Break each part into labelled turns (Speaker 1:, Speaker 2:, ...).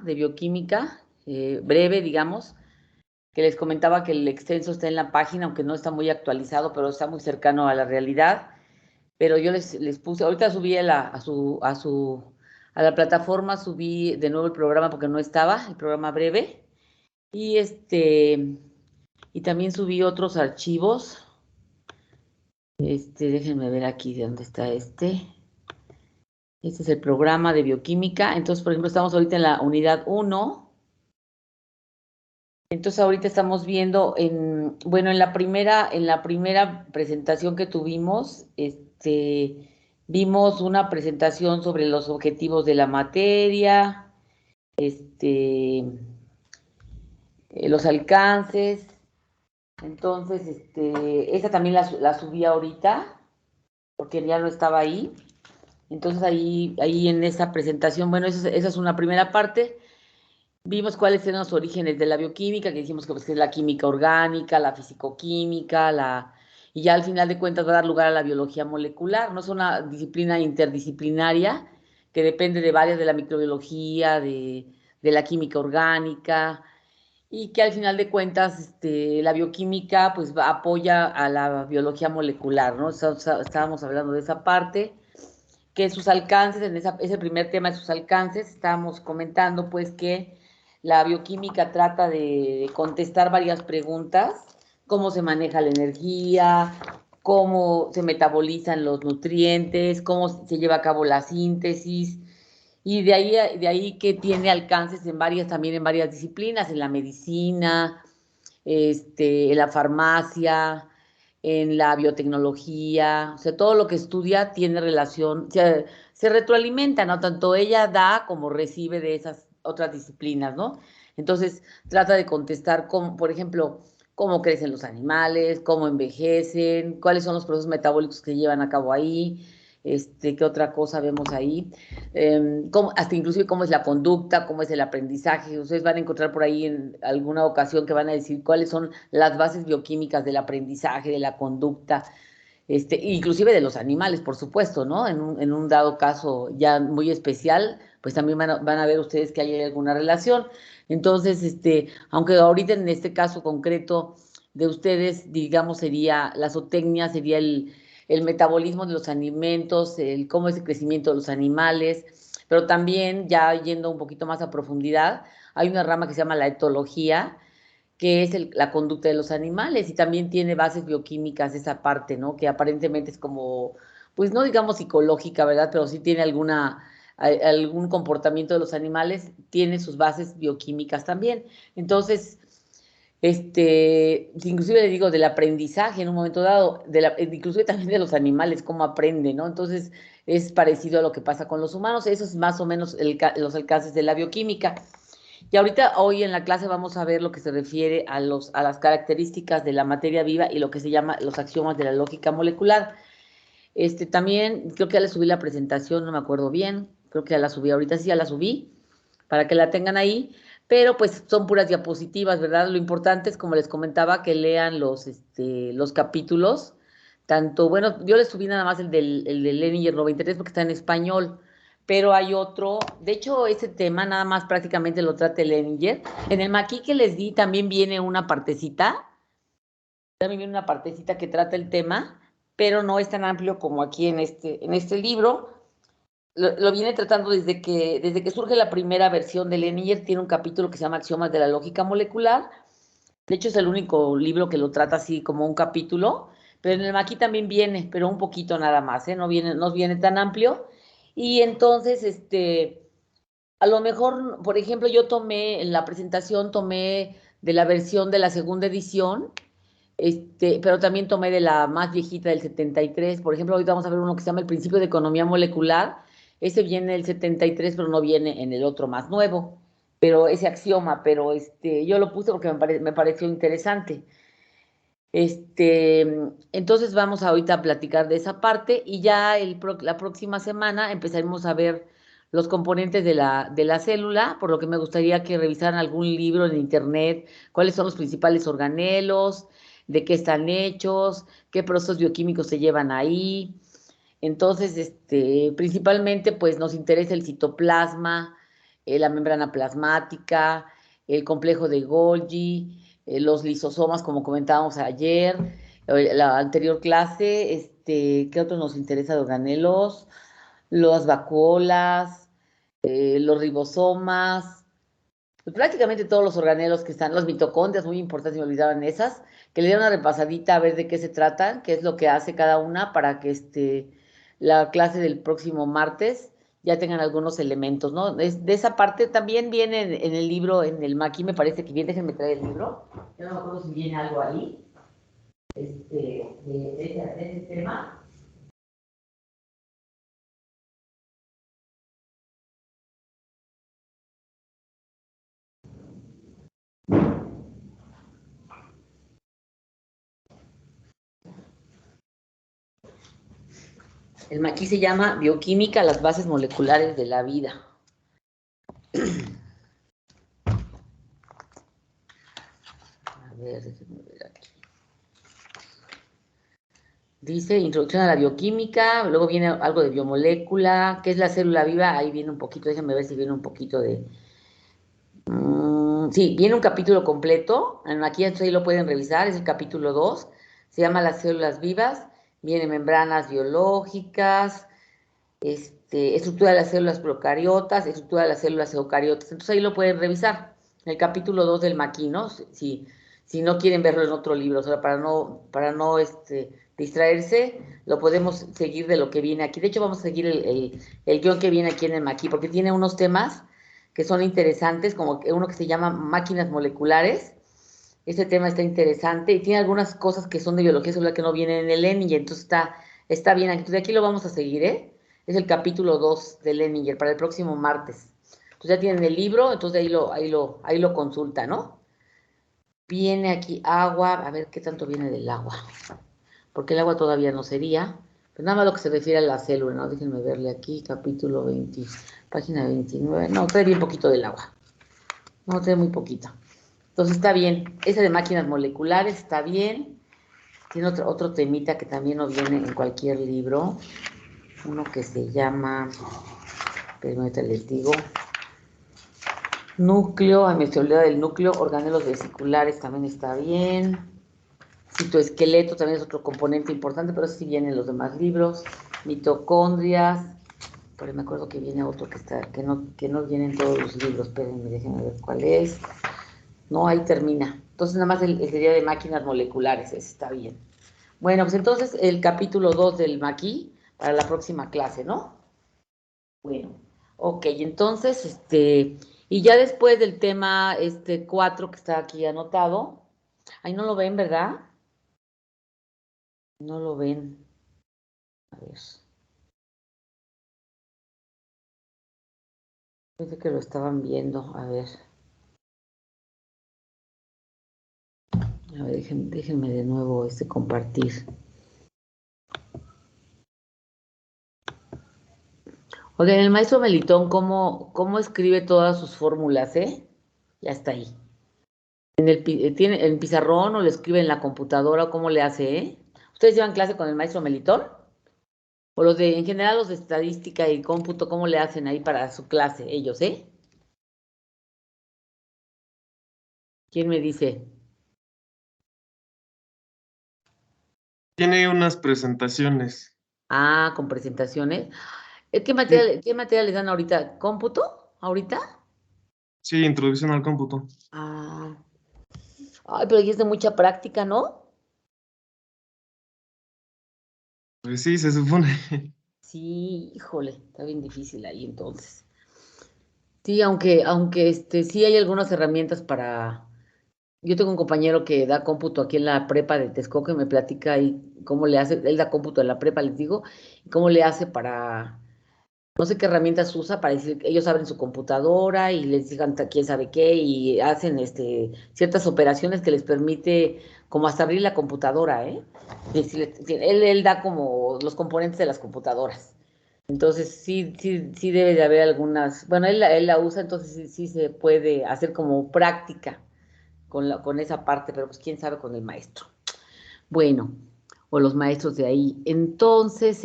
Speaker 1: de bioquímica, breve, digamos, que les comentaba que el extenso está en la página, aunque no está muy actualizado, pero está muy cercano a la realidad. Pero yo les puse, ahorita subí a la plataforma, subí de nuevo el programa porque no estaba, el programa breve, y y también subí otros archivos. Déjenme ver aquí de dónde está este. Este es el programa de bioquímica. Entonces, por ejemplo, estamos ahorita en la unidad 1. Entonces, ahorita estamos viendo bueno, en la primera presentación que tuvimos, vimos una presentación sobre los objetivos de la materia, los alcances. Entonces, esa también la subí ahorita, porque ya no estaba ahí. Entonces, ahí en esa presentación, bueno, esa es una primera parte. Vimos cuáles eran los orígenes de la bioquímica, que dijimos que, pues, que es la química orgánica, la fisicoquímica, y ya al final de cuentas va a dar lugar a la biología molecular. No es una disciplina interdisciplinaria que depende de varias de la microbiología, de la química orgánica, y que al final de cuentas la bioquímica pues apoya a la biología molecular, ¿no? Estábamos hablando de esa parte, que sus alcances, ese primer tema de sus alcances, estábamos comentando pues que la bioquímica trata de contestar varias preguntas: cómo se maneja la energía, cómo se metabolizan los nutrientes, cómo se lleva a cabo la síntesis, y de ahí que tiene alcances también en varias disciplinas, en la medicina, en la farmacia, en la biotecnología. O sea, todo lo que estudia tiene relación, se retroalimenta, ¿no? Tanto ella da como recibe de esas otras disciplinas, ¿no? Entonces, trata de contestar, por ejemplo, cómo crecen los animales, cómo envejecen, cuáles son los procesos metabólicos que llevan a cabo ahí, qué otra cosa vemos ahí, hasta inclusive cómo es la conducta, cómo es el aprendizaje. Ustedes van a encontrar por ahí en alguna ocasión que van a decir cuáles son las bases bioquímicas del aprendizaje, de la conducta, inclusive de los animales, por supuesto, ¿no? En un dado caso ya muy especial, pues también van a ver ustedes que hay alguna relación. Entonces, aunque ahorita en este caso concreto de ustedes, digamos, sería la zootecnia, sería el metabolismo de los alimentos, cómo es el crecimiento de los animales, pero también ya yendo un poquito más a profundidad, hay una rama que se llama la etología, que es la conducta de los animales, y también tiene bases bioquímicas esa parte, ¿no? Que aparentemente es como, pues no digamos psicológica, ¿verdad? Pero sí tiene algún comportamiento de los animales, tiene sus bases bioquímicas también. Entonces, inclusive le digo del aprendizaje en un momento dado, inclusive también de los animales, cómo aprenden, ¿no? Entonces, es parecido a lo que pasa con los humanos. Eso es más o menos los alcances de la bioquímica. Y ahorita, hoy en la clase vamos a ver lo que se refiere a las características de la materia viva y lo que se llama los axiomas de la lógica molecular. También creo que ya le subí la presentación, no me acuerdo bien, creo que ya la subí ahorita, sí, ya la subí, para que la tengan ahí, pero pues son puras diapositivas, ¿verdad? Lo importante es, como les comentaba, que lean los capítulos, tanto, bueno, yo les subí nada más el de Leninger 93 porque está en español, pero hay otro, de hecho, ese tema nada más prácticamente lo trata el Leninger. En el maquí que les di también viene una partecita que trata el tema, pero no es tan amplio como aquí en este libro. Lo viene tratando desde que surge la primera versión de Leninger. Tiene un capítulo que se llama Axiomas de la lógica molecular. De hecho, es el único libro que lo trata así como un capítulo, pero en el maquí también viene, pero un poquito nada más, ¿eh? No viene tan amplio. Y entonces, a lo mejor, por ejemplo, yo en la presentación tomé de la versión de la segunda edición, pero también tomé de la más viejita del 73. Por ejemplo, ahorita vamos a ver uno que se llama El principio de economía molecular. Ese viene en el 73, pero no viene en el otro más nuevo, pero ese axioma, pero yo lo puse porque me pareció interesante. Entonces vamos ahorita a platicar de esa parte, y ya la próxima semana empezaremos a ver los componentes de la célula, por lo que me gustaría que revisaran algún libro en internet, cuáles son los principales organelos, de qué están hechos, qué procesos bioquímicos se llevan ahí. Entonces, principalmente, pues nos interesa el citoplasma, la membrana plasmática, el complejo de Golgi, los lisosomas, como comentábamos ayer, la anterior clase, ¿qué otro nos interesa de organelos? Las vacuolas, los ribosomas, pues prácticamente todos los organelos que están, los mitocondrias, muy importantes, me olvidaban esas, que le den una repasadita a ver de qué se tratan, qué es lo que hace cada una para que la clase del próximo martes ya tengan algunos elementos, ¿no? De esa parte también viene en el libro, en el Maqui, me parece que viene, déjenme traer el libro, yo no me acuerdo si viene algo ahí, de ese tema. El Maqui se llama Bioquímica, las bases moleculares de la vida. A ver, déjenme ver aquí. Dice introducción a la bioquímica, luego viene algo de biomolécula, ¿qué es la célula viva? Ahí viene un poquito, déjenme ver si viene un poquito de... sí, viene un capítulo completo, aquí entonces ahí lo pueden revisar, es el capítulo 2, se llama las células vivas, viene membranas biológicas, estructura de las células procariotas, estructura de las células eucariotas, entonces ahí lo pueden revisar, el capítulo 2 del Maqui, ¿no? Si no quieren verlo en otro libro, o sea, para no distraerse, lo podemos seguir de lo que viene aquí. De hecho, vamos a seguir el guión que viene aquí en el Maqui, porque tiene unos temas que son interesantes, como uno que se llama máquinas moleculares. Este tema está interesante y tiene algunas cosas que son de biología celular que no vienen en el Leninger, entonces está bien. Entonces, de aquí lo vamos a seguir, ¿eh? Es el capítulo 2 de Leninger para el próximo martes. Entonces ya tienen el libro, entonces ahí lo consulta, ¿no? Viene aquí agua, a ver qué tanto viene del agua, porque el agua todavía no sería, pero nada más lo que se refiere a la célula, ¿no? Déjenme verle aquí, capítulo 20, página 29, no, trae bien poquito del agua, no, trae muy poquito. Entonces está bien, esa de máquinas moleculares está bien, tiene otro temita que también nos viene en cualquier libro, uno que se llama, pero ahorita les digo, núcleo, me estoy olvidando del núcleo, organelos vesiculares también está bien, citoesqueleto también es otro componente importante, pero sí vienen los demás libros, mitocondrias, pero me acuerdo que viene otro que no viene en todos los libros, espérenme, déjenme ver cuál es, no, ahí termina, entonces nada más el sería de máquinas moleculares, ese está bien. Bueno, pues entonces el capítulo 2 del Maqui para la próxima clase, ¿no? Bueno, ok, entonces, y ya después del tema 4 que está aquí anotado, ahí no lo ven, ¿verdad? No lo ven. A ver, pensé que lo estaban viendo. A ver, déjenme de nuevo compartir. Oigan, el maestro Melitón, ¿cómo escribe todas sus fórmulas, eh? Ya está ahí. ¿Tiene el pizarrón o lo escribe en la computadora o cómo le hace, eh? ¿Ustedes llevan clase con el maestro Melitón? O en general los de estadística y cómputo, ¿cómo le hacen ahí para su clase? Ellos, ¿eh? ¿Quién me dice?
Speaker 2: Tiene unas presentaciones.
Speaker 1: Ah, con presentaciones.
Speaker 2: Sí,
Speaker 1: Qué material les dan ahorita? ¿Cómputo? ¿Ahorita?
Speaker 2: sí, introducción al cómputo.
Speaker 1: Ah, ay, pero aquí es de mucha práctica, ¿no?
Speaker 2: Pues sí, se supone.
Speaker 1: Sí, híjole, está bien difícil ahí entonces. Sí, aunque sí hay algunas herramientas para. Yo tengo un compañero que da cómputo aquí en la prepa de Texcoco y me platica ahí cómo le hace, él da cómputo en la prepa, les digo, y cómo le hace para, no sé qué herramientas usa para decir, ellos abren su computadora y les digan quién sabe qué y hacen ciertas operaciones que les permite como hasta abrir la computadora, ¿eh? Él da como los componentes de las computadoras. Entonces sí debe de haber algunas, bueno, él la usa, entonces sí se puede hacer como práctica con esa parte, pero pues quién sabe con el maestro. Bueno, o los maestros de ahí. Entonces,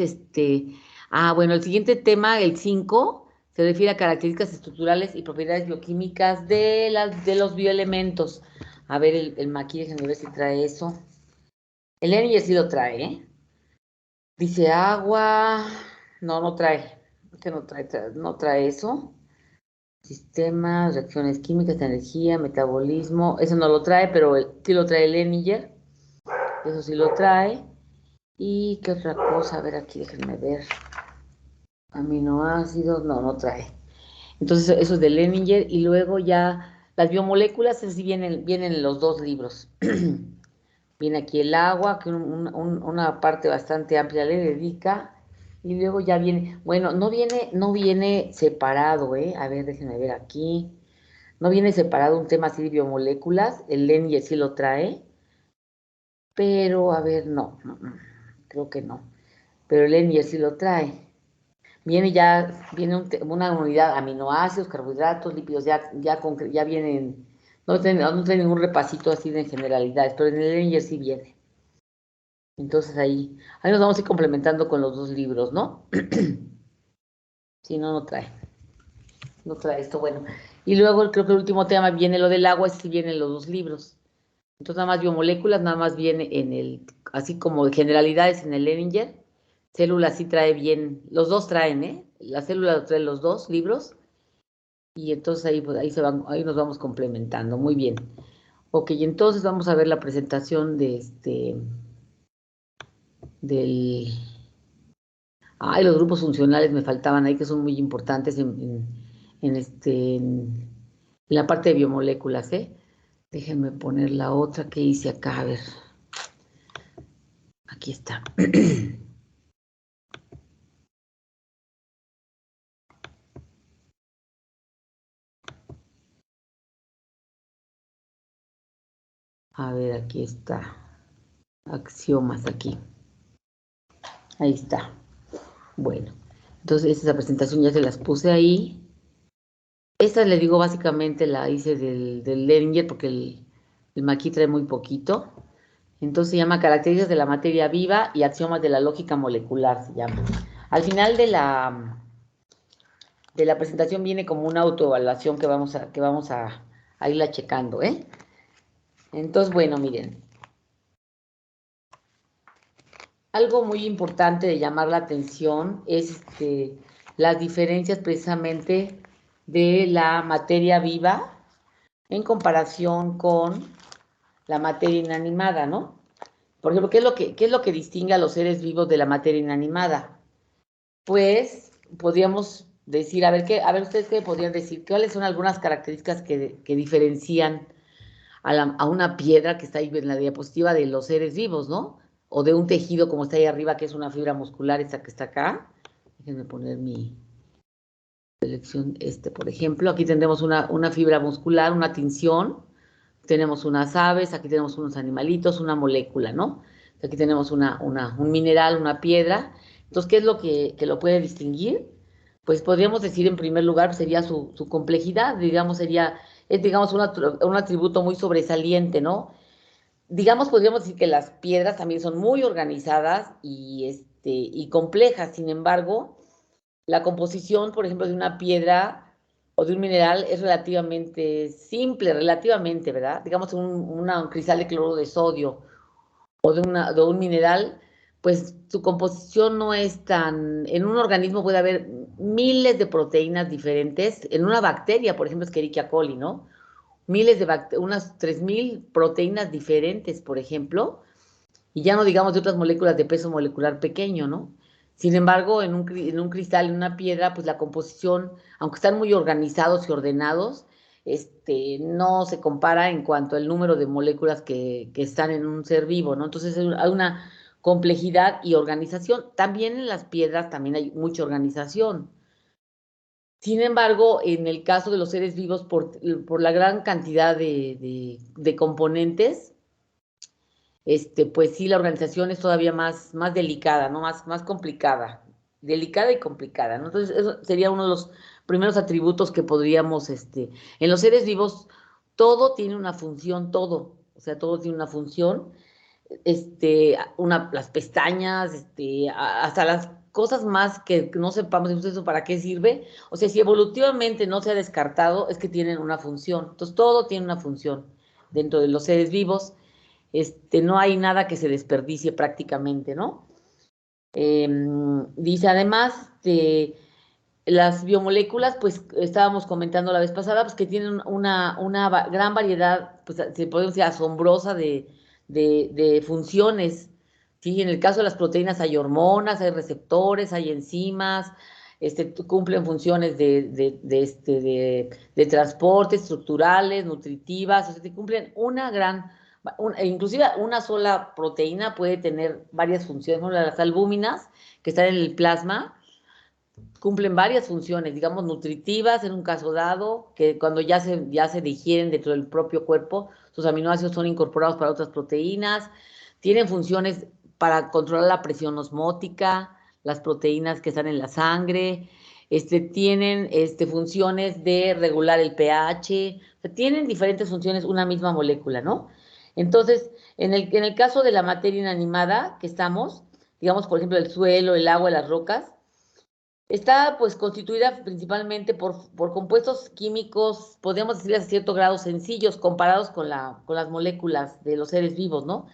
Speaker 1: bueno, el siguiente tema, el 5 Se refiere a características estructurales y propiedades bioquímicas de los bioelementos. A ver, el Maqui, déjenme ver si trae eso. El Leninger sí lo trae, ¿eh? Dice agua. No, no trae. Este no trae eso. Sistemas, reacciones químicas, energía, metabolismo. Eso no lo trae, pero sí lo trae el Leninger. Eso sí lo trae. ¿Y qué otra cosa? A ver, aquí déjenme ver. Aminoácidos, no, no trae. Entonces, eso es de Leninger. Y luego ya las biomoléculas, así vienen en los dos libros. Viene aquí el agua, que una parte bastante amplia le dedica. Y luego ya viene, bueno, no viene separado, ¿eh? A ver, déjenme ver aquí. No viene separado un tema así de biomoléculas. El Leninger sí lo trae. Pero, a ver, no, creo que no. Pero el Leninger sí lo trae. Viene una unidad, aminoácidos, carbohidratos, lípidos, ya vienen, no trae ningún repasito así de generalidades, pero en el Leninger sí viene. Entonces ahí nos vamos a ir complementando con los dos libros, ¿no? Sí, no, no trae. No trae esto, bueno. Y luego creo que el último tema viene lo del agua, sí vienen los dos libros. Entonces nada más biomoléculas, nada más viene así como generalidades en el Leninger. Células sí trae bien, los dos traen, ¿eh? La célula trae los dos libros. Y entonces ahí, pues, ahí nos vamos complementando. Muy bien. Ok, entonces vamos a ver la presentación del... Ay, los grupos funcionales me faltaban ahí, que son muy importantes en la parte de biomoléculas, ¿eh? Déjenme poner la otra que hice acá, a ver. Aquí está. A ver, aquí está. Axiomas aquí. Ahí está. Bueno, entonces esa presentación ya se las puse ahí. Esta le digo básicamente la hice del Leninger porque el Maquis trae muy poquito. Entonces se llama Características de la materia viva y axiomas de la lógica molecular, se llama. Al final de la presentación viene como una autoevaluación que vamos a irla checando, ¿eh? Entonces, bueno, miren. Algo muy importante de llamar la atención es las diferencias precisamente de la materia viva en comparación con la materia inanimada, ¿no? Por ejemplo, ¿qué es lo que distingue a los seres vivos de la materia inanimada? Pues podríamos decir, a ver ustedes qué podrían decir, cuáles son algunas características que diferencian a una piedra que está ahí en la diapositiva de los seres vivos, ¿no? O de un tejido como está ahí arriba, que es una fibra muscular, esta que está acá. Déjenme poner mi selección, por ejemplo. Aquí tendremos una fibra muscular, una tinción. Tenemos unas aves, aquí tenemos unos animalitos, una molécula, ¿no? Aquí tenemos un mineral, una piedra. Entonces, ¿qué es lo que lo puede distinguir? Pues podríamos decir en primer lugar, sería su complejidad, digamos, es digamos un atributo muy sobresaliente, ¿no? Digamos, podríamos decir que las piedras también son muy organizadas y complejas, sin embargo, la composición, por ejemplo, de una piedra o de un mineral es relativamente simple, relativamente, ¿verdad? Digamos, un cristal de cloruro de sodio o de un mineral, pues su composición no es tan... En un organismo puede haber miles de proteínas diferentes. En una bacteria, por ejemplo, Escherichia coli, ¿no? Unas 3.000 proteínas diferentes, por ejemplo, y ya no digamos de otras moléculas de peso molecular pequeño, ¿no? Sin embargo, en un cristal, en una piedra, pues la composición, aunque están muy organizados y ordenados, no se compara en cuanto al número de moléculas que están en un ser vivo, ¿no? Entonces hay una complejidad y organización. También en las piedras también hay mucha organización. Sin embargo, en el caso de los seres vivos, por la gran cantidad de componentes, pues sí, la organización es todavía más delicada, ¿no? Más complicada. Delicada y complicada, ¿no? Entonces, eso sería uno de los primeros atributos que podríamos, en los seres vivos, todo tiene una función, todo. O sea, todo tiene una función. Las pestañas, hasta las cosas más que no sepamos eso para qué sirve. O sea, si evolutivamente no se ha descartado, es que tienen una función. Entonces, todo tiene una función dentro de los seres vivos. No hay nada que se desperdicie prácticamente, ¿no? Dice además de las biomoléculas, pues estábamos comentando la vez pasada, pues que tienen una gran variedad, pues se puede decir asombrosa de funciones. ¿Sí? En el caso de las proteínas hay hormonas, hay receptores, hay enzimas, cumplen funciones de transporte, estructurales, nutritivas, o sea, cumplen una gran, inclusive una sola proteína puede tener varias funciones, ¿no? Las albúminas que están en el plasma cumplen varias funciones, digamos, nutritivas en un caso dado, que cuando ya se digieren dentro del propio cuerpo, sus aminoácidos son incorporados para otras proteínas, tienen funciones para controlar la presión osmótica, las proteínas que están en la sangre, tienen funciones de regular el pH, o sea, tienen diferentes funciones una misma molécula, ¿no? Entonces, en el caso de la materia inanimada que estamos, digamos, por ejemplo, el suelo, el agua, las rocas, está pues constituida principalmente por compuestos químicos, podríamos decir a cierto grado sencillos comparados con las moléculas de los seres vivos, ¿no?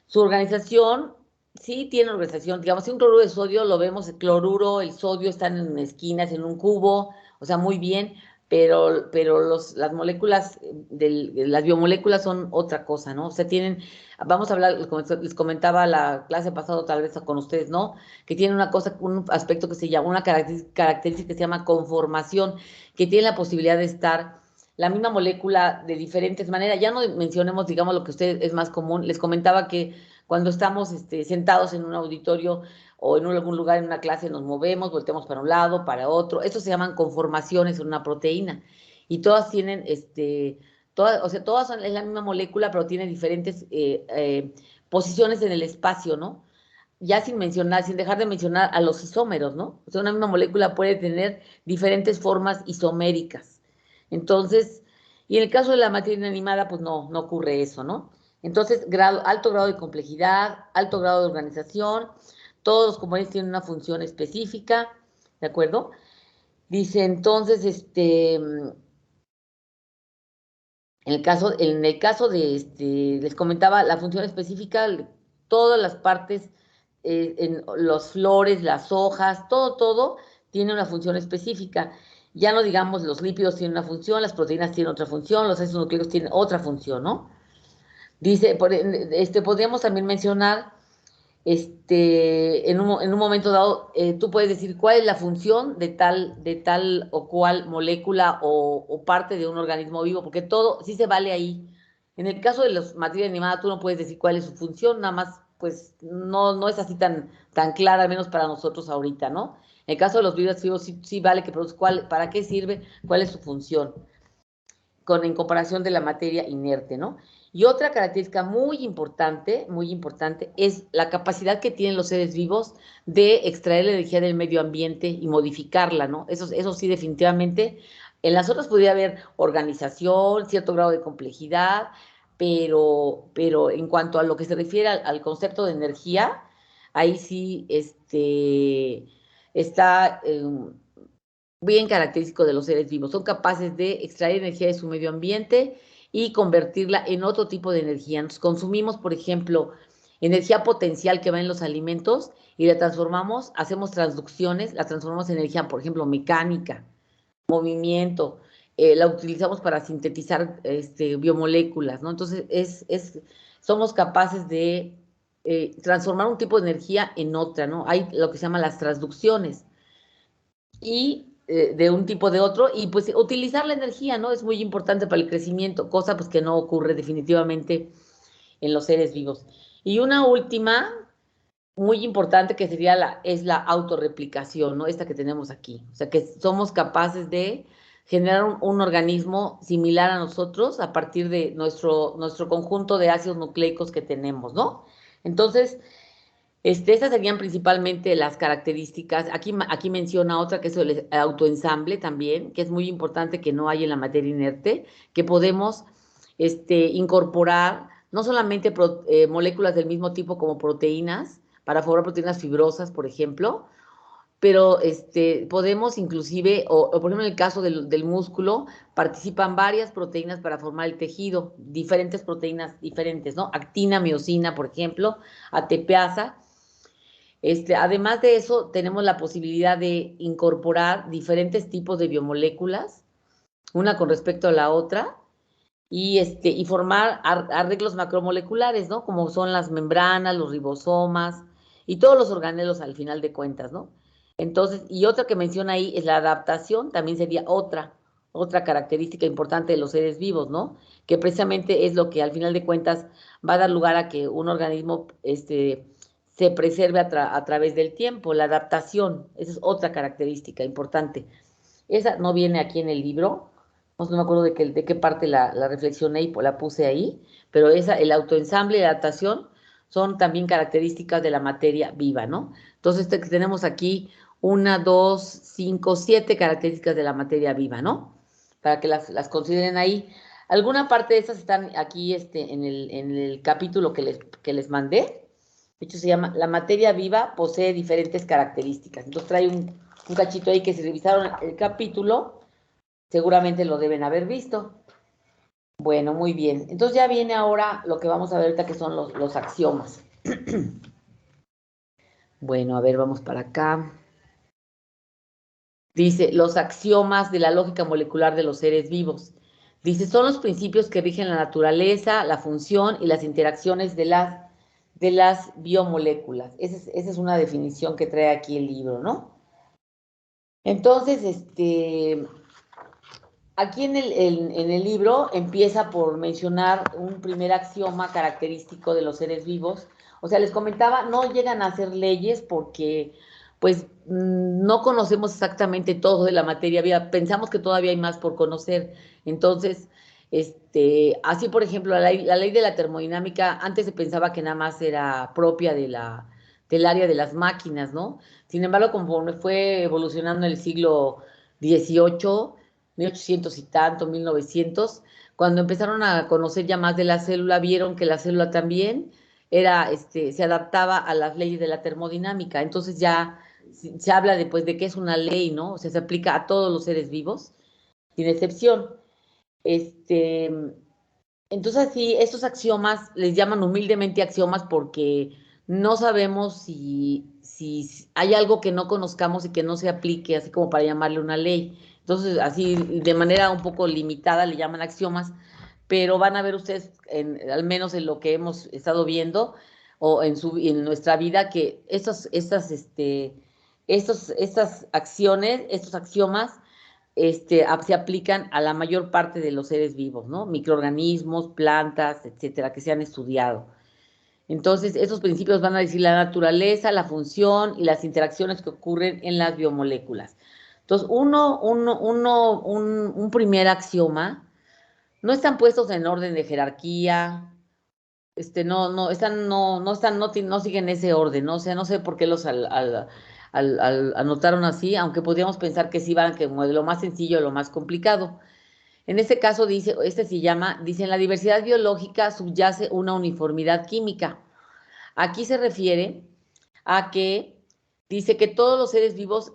Speaker 1: Su organización, sí tiene organización, digamos, si un cloruro de sodio lo vemos, el cloruro, el sodio están en esquinas, en un cubo, o sea, muy bien, pero las moléculas, las biomoléculas son otra cosa, ¿no? O sea, tienen, vamos a hablar, les comentaba la clase pasada, tal vez con ustedes, ¿no? Que tiene una cosa, un aspecto que se llama, una característica que se llama conformación, que tiene la posibilidad de estar la misma molécula de diferentes maneras. Ya no mencionemos, digamos, lo que a ustedes es más común. Les comentaba que cuando estamos sentados en un auditorio o en algún lugar en una clase nos movemos, volteamos para un lado, para otro. Estos se llaman conformaciones en una proteína. Y todas tienen, todas, o sea, todas son, es la misma molécula, pero tiene diferentes posiciones en el espacio, ¿no? Ya sin mencionar, sin dejar de mencionar a los isómeros, ¿no? O sea, una misma molécula puede tener diferentes formas isoméricas. Entonces, y en el caso de la materia inanimada, pues no ocurre eso, ¿no? Entonces, alto grado de complejidad, alto grado de organización, todos los componentes tienen una función específica, ¿de acuerdo? Dice entonces, en el caso de, les comentaba la función específica, todas las partes, en los flores, las hojas, todo tiene una función específica. Ya no digamos los lípidos tienen una función, las proteínas tienen otra función, los ácidos nucleicos tienen otra función, ¿no? Dice, podríamos también mencionar, en un momento dado, tú puedes decir cuál es la función de tal o cual molécula o parte de un organismo vivo, porque todo sí se vale ahí. En el caso de la materia animada, tú no puedes decir cuál es su función, nada más, pues no es así tan clara, al menos para nosotros ahorita, ¿no? En el caso de los virus vivos, sí vale que produce para qué sirve, cuál es su función en comparación de la materia inerte, ¿no? Y otra característica muy importante, es la capacidad que tienen los seres vivos de extraer la energía del medio ambiente y modificarla, ¿no? Eso sí, definitivamente. En las otras podría haber organización, cierto grado de complejidad, pero en cuanto a lo que se refiere al concepto de energía, ahí sí está bien característico de los seres vivos. Son capaces de extraer energía de su medio ambiente y convertirla en otro tipo de energía. Nos consumimos, por ejemplo, energía potencial que va en los alimentos y la transformamos, hacemos transducciones, la transformamos en energía, por ejemplo, mecánica, movimiento, la utilizamos para sintetizar biomoléculas, ¿no? Entonces, somos capaces de transformar un tipo de energía en otra, ¿no? Hay lo que se llama las transducciones y de un tipo de otro, y pues utilizar la energía, ¿no? Es muy importante para el crecimiento, cosa pues que no ocurre definitivamente en los seres vivos. Y una última, muy importante, que sería es la autorreplicación, ¿no? Esta que tenemos aquí. O sea, que somos capaces de generar un organismo similar a nosotros a partir de nuestro conjunto de ácidos nucleicos que tenemos, ¿no? Entonces, estas serían principalmente las características. Aquí menciona otra que es el autoensamble también, que es muy importante que no hay en la materia inerte, que podemos incorporar no solamente moléculas del mismo tipo como proteínas, para formar proteínas fibrosas, por ejemplo, pero podemos inclusive, o por ejemplo en el caso del músculo, participan varias proteínas para formar el tejido, diferentes proteínas diferentes, ¿no? Actina, miosina, por ejemplo, ATPasa. Además de eso, tenemos la posibilidad de incorporar diferentes tipos de biomoléculas, una con respecto a la otra, y formar arreglos macromoleculares, ¿no? Como son las membranas, los ribosomas y todos los organelos al final de cuentas, ¿no? Entonces, y otra que menciona ahí es la adaptación, también sería otra característica importante de los seres vivos, ¿no? Que precisamente es lo que al final de cuentas va a dar lugar a que un organismo se preserve a través del tiempo, la adaptación, esa es otra característica importante. Esa no viene aquí en el libro, no me acuerdo de qué parte la reflexioné y la puse ahí, pero el autoensamble y la adaptación son también características de la materia viva, ¿no? Entonces tenemos aquí 1, 2, 5, 7 características de la materia viva, ¿no? Para que las consideren ahí. Alguna parte de esas están aquí en el capítulo que les mandé. De hecho, se llama La materia viva posee diferentes características. Entonces trae un cachito ahí que si revisaron el capítulo, seguramente lo deben haber visto. Bueno, muy bien. Entonces ya viene ahora lo que vamos a ver ahorita, que son los axiomas. Bueno, a ver, vamos para acá. Dice, los axiomas de la lógica molecular de los seres vivos. Dice, son los principios que rigen la naturaleza, la función y las interacciones de las biomoléculas. Esa es una definición que trae aquí el libro, ¿no? Entonces, aquí en el libro empieza por mencionar un primer axioma característico de los seres vivos. O sea, les comentaba, no llegan a hacer leyes porque, pues, no conocemos exactamente todo de la materia viva. Pensamos que todavía hay más por conocer. Entonces, así, por ejemplo, la ley de la termodinámica, antes se pensaba que nada más era propia del área de las máquinas, ¿no? Sin embargo, conforme fue evolucionando en el siglo XVIII, 1800 y tanto, 1900, cuando empezaron a conocer ya más de la célula, vieron que la célula también se adaptaba a las leyes de la termodinámica. Entonces ya se habla después de que es una ley, ¿no? O sea, se aplica a todos los seres vivos, sin excepción. Este, entonces, sí, estos axiomas les llaman humildemente axiomas porque no sabemos si hay algo que no conozcamos y que no se aplique, así como para llamarle una ley. Entonces, así de manera un poco limitada le llaman axiomas, pero van a ver ustedes, al menos en lo que hemos estado viendo o en nuestra vida, que estas acciones, estos axiomas, se aplican a la mayor parte de los seres vivos, ¿no? Microorganismos, plantas, etcétera, que se han estudiado. Entonces, esos principios van a decir la naturaleza, la función y las interacciones que ocurren en las biomoléculas. Entonces, un primer axioma, no están puestos en orden de jerarquía, no siguen ese orden, ¿no? O sea, no sé por qué los anotaron así, aunque podríamos pensar que sí van como de lo más sencillo a lo más complicado. En este caso dice, dice, en la diversidad biológica subyace una uniformidad química. Aquí se refiere a que dice que todos los seres vivos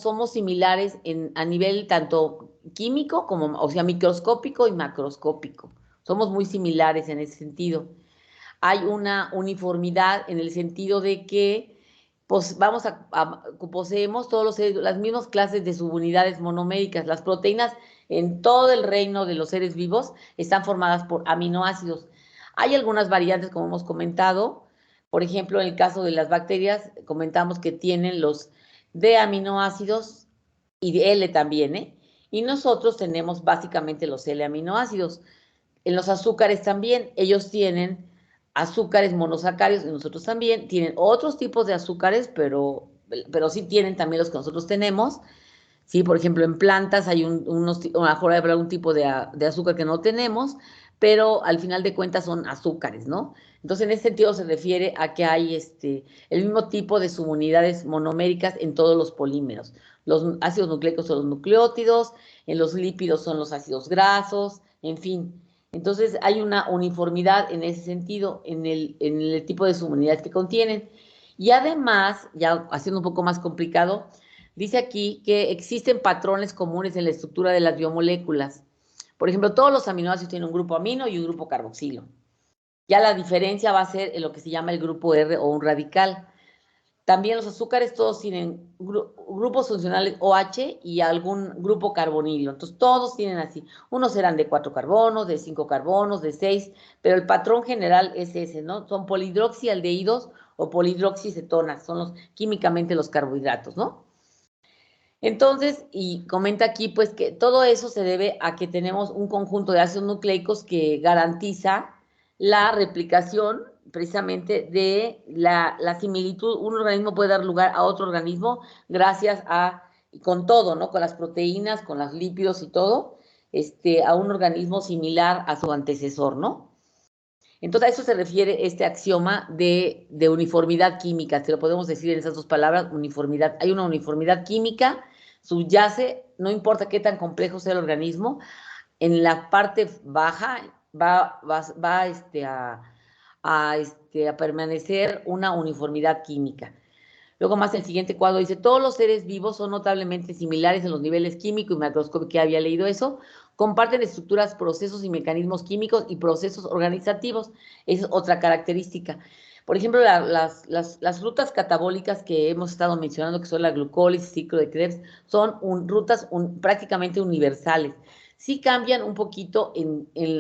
Speaker 1: somos similares a nivel tanto químico como, o sea, microscópico y macroscópico. Somos muy similares en ese sentido. Hay una uniformidad en el sentido de que pues, poseemos todos las mismas clases de subunidades monoméricas. Las proteínas en todo el reino de los seres vivos están formadas por aminoácidos. Hay algunas variantes, como hemos comentado. Por ejemplo, en el caso de las bacterias, comentamos que tienen los D aminoácidos y de L también, ¿eh? Y nosotros tenemos básicamente los L aminoácidos. En los azúcares también, ellos tienen azúcares monosacáridos y nosotros también. Tienen otros tipos de azúcares, pero sí tienen también los que nosotros tenemos. Sí, por ejemplo, en plantas hay mejor habrá un tipo de azúcar que no tenemos, pero al final de cuentas son azúcares, ¿no? Entonces, en ese sentido se refiere a que hay el mismo tipo de subunidades monoméricas en todos los polímeros. Los ácidos nucleicos son los nucleótidos, en los lípidos son los ácidos grasos, en fin. Entonces, hay una uniformidad en ese sentido, en el tipo de subunidades que contienen. Y además, ya haciendo un poco más complicado, Dice aquí que existen patrones comunes en la estructura de las biomoléculas. Por ejemplo, todos los aminoácidos tienen un grupo amino y un grupo carboxilo. Ya la diferencia va a ser en lo que se llama el grupo R o un radical. También los azúcares todos tienen grupos funcionales OH y algún grupo carbonilo. Entonces, todos tienen así. Unos serán de 4 carbonos, de 5 carbonos, de 6, pero el patrón general es ese, ¿no? Son polihidroxialdehídos o polihidroxicetonas, son químicamente los carbohidratos, ¿no? Entonces, y comenta aquí, pues, que todo eso se debe a que tenemos un conjunto de ácidos nucleicos que garantiza la replicación precisamente de la similitud. Un organismo puede dar lugar a otro organismo gracias a, con todo, ¿no? Con las proteínas, con los lípidos y todo, a un organismo similar a su antecesor, ¿no? Entonces, a eso se refiere este axioma de uniformidad química. Se lo podemos decir en esas dos palabras, uniformidad. Hay una uniformidad química, subyace, no importa qué tan complejo sea el organismo, en la parte baja va a permanecer una uniformidad química. Luego más el siguiente cuadro dice, todos los seres vivos son notablemente similares en los niveles químico y macroscópico, que había leído eso, comparten estructuras, procesos y mecanismos químicos y procesos organizativos. Esa es otra característica. Por ejemplo, las rutas catabólicas que hemos estado mencionando, que son la glucólisis, ciclo de Krebs, son rutas prácticamente universales. Sí cambian un poquito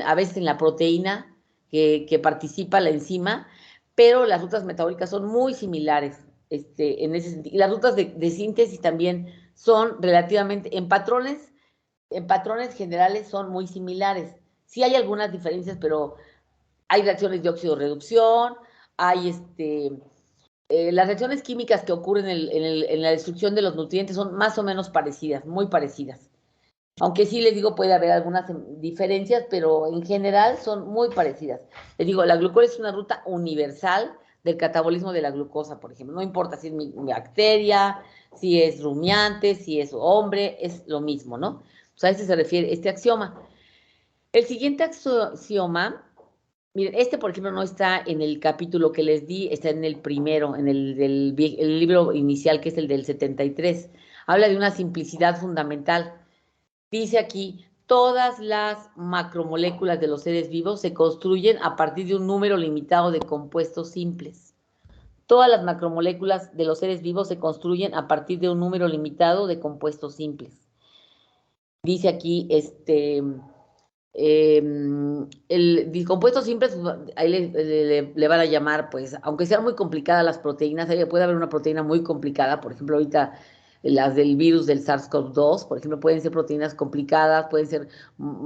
Speaker 1: a veces en la proteína que participa la enzima, pero las rutas metabólicas son muy similares en ese sentido. Y las rutas de síntesis también son relativamente, en patrones generales son muy similares. Sí hay algunas diferencias, pero hay reacciones de óxido-reducción, hay las reacciones químicas que ocurren en la destrucción de los nutrientes son más o menos parecidas, muy parecidas. Aunque sí les digo, puede haber algunas diferencias, pero en general son muy parecidas. Les digo, la glucosa es una ruta universal del catabolismo de la glucosa, por ejemplo. No importa si es bacteria, si es rumiante, si es hombre, es lo mismo, ¿no? O sea, a este se refiere este axioma. El siguiente axioma, miren, por ejemplo, no está en el capítulo que les di, está en el primero, en el libro inicial, que es el del 73. Habla de una simplicidad fundamental. Dice aquí, todas las macromoléculas de los seres vivos se construyen a partir de un número limitado de compuestos simples. Todas las macromoléculas de los seres vivos se construyen a partir de un número limitado de compuestos simples. Dice aquí, el compuesto simple, ahí le van a llamar, pues, aunque sean muy complicadas las proteínas, puede haber una proteína muy complicada, por ejemplo, ahorita las del virus del SARS-CoV-2, por ejemplo, pueden ser proteínas complicadas, pueden ser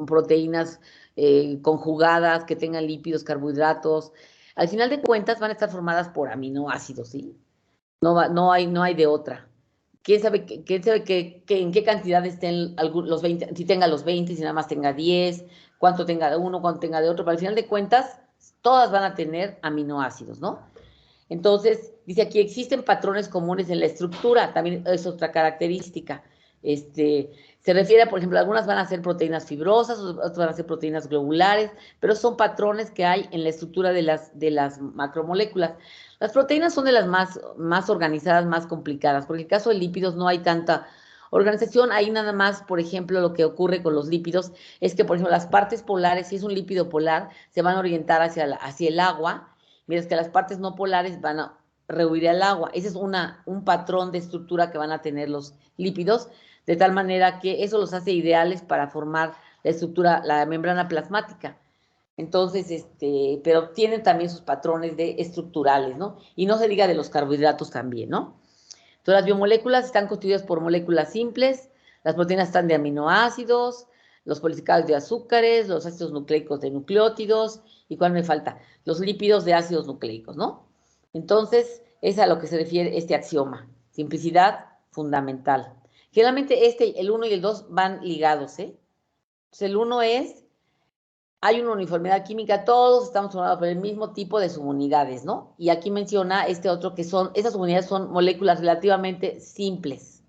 Speaker 1: proteínas conjugadas, que tengan lípidos, carbohidratos. Al final de cuentas van a estar formadas por aminoácidos, ¿sí? No hay de otra. ¿Quién sabe en qué cantidad estén los 20, si tenga los 20, si nada más tenga 10, cuánto tenga de uno, cuánto tenga de otro? Pero al final de cuentas, todas van a tener aminoácidos, ¿no? Entonces, dice aquí, existen patrones comunes en la estructura, también es otra característica. Se refiere, por ejemplo, algunas van a ser proteínas fibrosas, otras van a ser proteínas globulares, pero son patrones que hay en la estructura de las macromoléculas. Las proteínas son de las más organizadas, más complicadas, porque en el caso de lípidos no hay tanta organización. Ahí nada más, por ejemplo, lo que ocurre con los lípidos es que, por ejemplo, las partes polares, si es un lípido polar, se van a orientar hacia el agua, mientras que las partes no polares van a rehuir al agua. Ese es un patrón de estructura que van a tener los lípidos, de tal manera que eso los hace ideales para formar la estructura, la membrana plasmática. Entonces, pero tienen también sus patrones estructurales, ¿no? Y no se diga de los carbohidratos también, ¿no? Entonces, las biomoléculas están constituidas por moléculas simples, las proteínas están de aminoácidos, los polisacaros de azúcares, los ácidos nucleicos de nucleótidos, ¿y cuál me falta? Los lípidos de ácidos nucleicos, ¿no? Entonces, es a lo que se refiere este axioma, simplicidad fundamental. Generalmente el 1 y el 2 van ligados, ¿eh? Entonces, el 1 es, hay una uniformidad química, todos estamos formados por el mismo tipo de subunidades, ¿no? Y aquí menciona otro que esas subunidades son moléculas relativamente simples.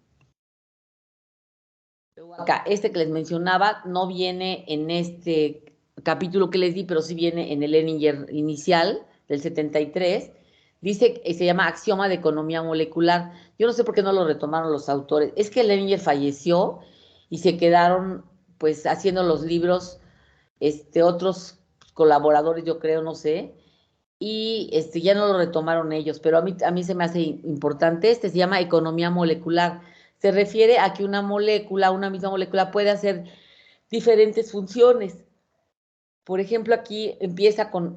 Speaker 1: Acá, que les mencionaba no viene en este capítulo que les di, pero sí viene en el Ehringer inicial del 73. Dice, se llama Axioma de Economía Molecular. Yo no sé por qué no lo retomaron los autores. Es que Leninger falleció y se quedaron pues haciendo los libros, otros colaboradores, yo creo, no sé, y ya no lo retomaron ellos, pero a mí se me hace importante. Se llama economía molecular. Se refiere a que una misma molécula puede hacer diferentes funciones. Por ejemplo, aquí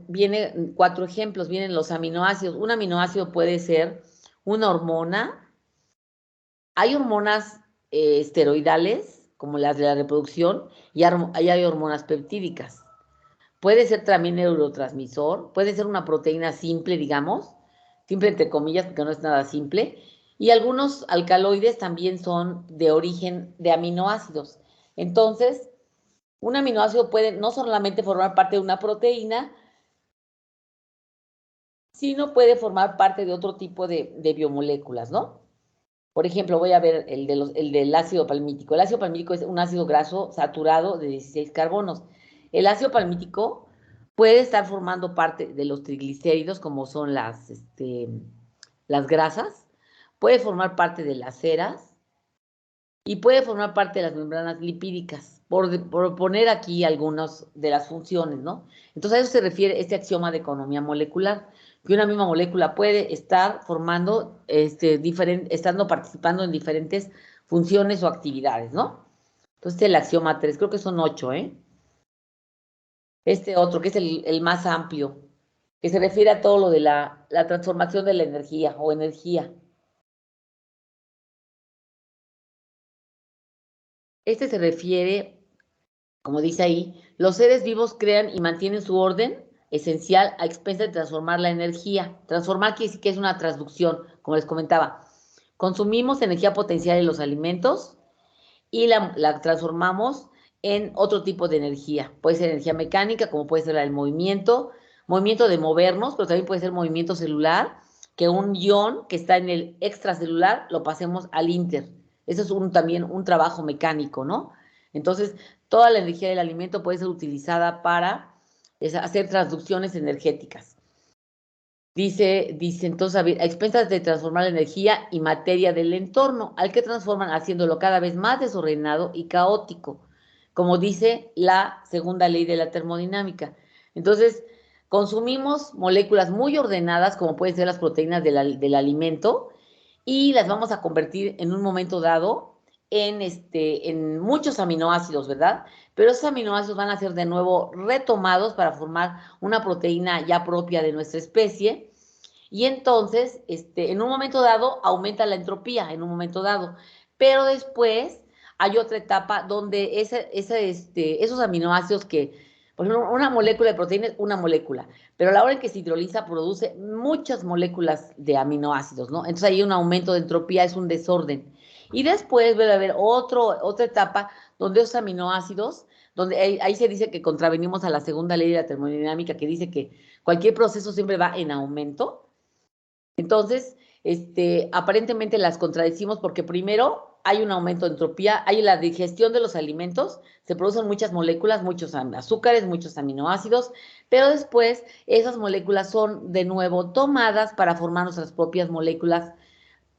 Speaker 1: vienen 4 ejemplos, vienen los aminoácidos. Un aminoácido puede ser una hormona. Hay hormonas esteroidales, como las de la reproducción, y hay hormonas peptídicas. Puede ser también neurotransmisor, puede ser una proteína simple, digamos, simple entre comillas, porque no es nada simple, y algunos alcaloides también son de origen de aminoácidos. Entonces, un aminoácido puede no solamente formar parte de una proteína, sino puede formar parte de otro tipo de biomoléculas, ¿no? Por ejemplo, voy a ver el del ácido palmítico. El ácido palmítico es un ácido graso saturado de 16 carbonos. El ácido palmítico puede estar formando parte de los triglicéridos, como son las grasas, puede formar parte de las ceras y puede formar parte de las membranas lipídicas, por poner aquí algunas de las funciones, ¿no? Entonces a eso se refiere este axioma de economía molecular, que una misma molécula puede estar formando, estando participando en diferentes funciones o actividades, ¿no? Entonces el axioma 3, creo que son 8, ¿eh? Este otro, que es el más amplio, que se refiere a todo lo de la transformación de la energía o energía. Este se refiere, como dice ahí, los seres vivos crean y mantienen su orden esencial a expensas de transformar la energía. Transformar quiere decir que es una transducción, como les comentaba. Consumimos energía potencial en los alimentos y la transformamos en otro tipo de energía. Puede ser energía mecánica, como puede ser el movimiento de movernos, pero también puede ser movimiento celular, que un ion que está en el extracelular lo pasemos al inter. Eso es también un trabajo mecánico, ¿no? Entonces, toda la energía del alimento puede ser utilizada para hacer transducciones energéticas. Dice entonces, a expensas de transformar la energía y materia del entorno, al que transforman haciéndolo cada vez más desordenado y caótico, como dice la segunda ley de la termodinámica. Entonces, consumimos moléculas muy ordenadas, como pueden ser las proteínas del alimento, y las vamos a convertir en un momento dado en muchos aminoácidos, ¿verdad? Pero esos aminoácidos van a ser de nuevo retomados para formar una proteína ya propia de nuestra especie. Y entonces, en un momento dado, aumenta la entropía, en un momento dado. Pero después hay otra etapa donde esos aminoácidos por ejemplo, una molécula de proteína es una molécula, pero a la hora en que se hidroliza produce muchas moléculas de aminoácidos, ¿no? Entonces hay un aumento de entropía, es un desorden. Y después va a haber otra etapa donde esos aminoácidos, donde ahí se dice que contravenimos a la segunda ley de la termodinámica, que dice que cualquier proceso siempre va en aumento. Entonces, aparentemente las contradecimos porque primero hay un aumento de entropía, hay la digestión de los alimentos, se producen muchas moléculas, muchos azúcares, muchos aminoácidos, pero después esas moléculas son de nuevo tomadas para formar nuestras propias moléculas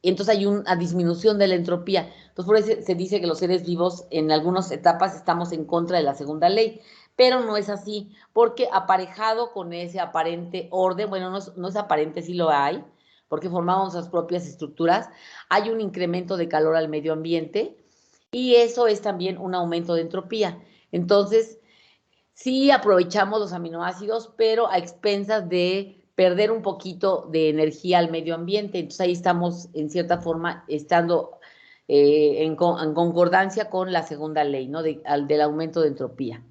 Speaker 1: y entonces hay una disminución de la entropía. Entonces, por eso se dice que los seres vivos en algunas etapas estamos en contra de la segunda ley, pero no es así, porque aparejado con ese aparente orden, bueno, no es aparente, sí lo hay, porque formamos nuestras propias estructuras, hay un incremento de calor al medio ambiente y eso es también un aumento de entropía. Entonces, sí aprovechamos los aminoácidos, pero a expensas de perder un poquito de energía al medio ambiente. Entonces ahí estamos, en cierta forma, estando en concordancia con la segunda ley, ¿no? Del aumento de entropía.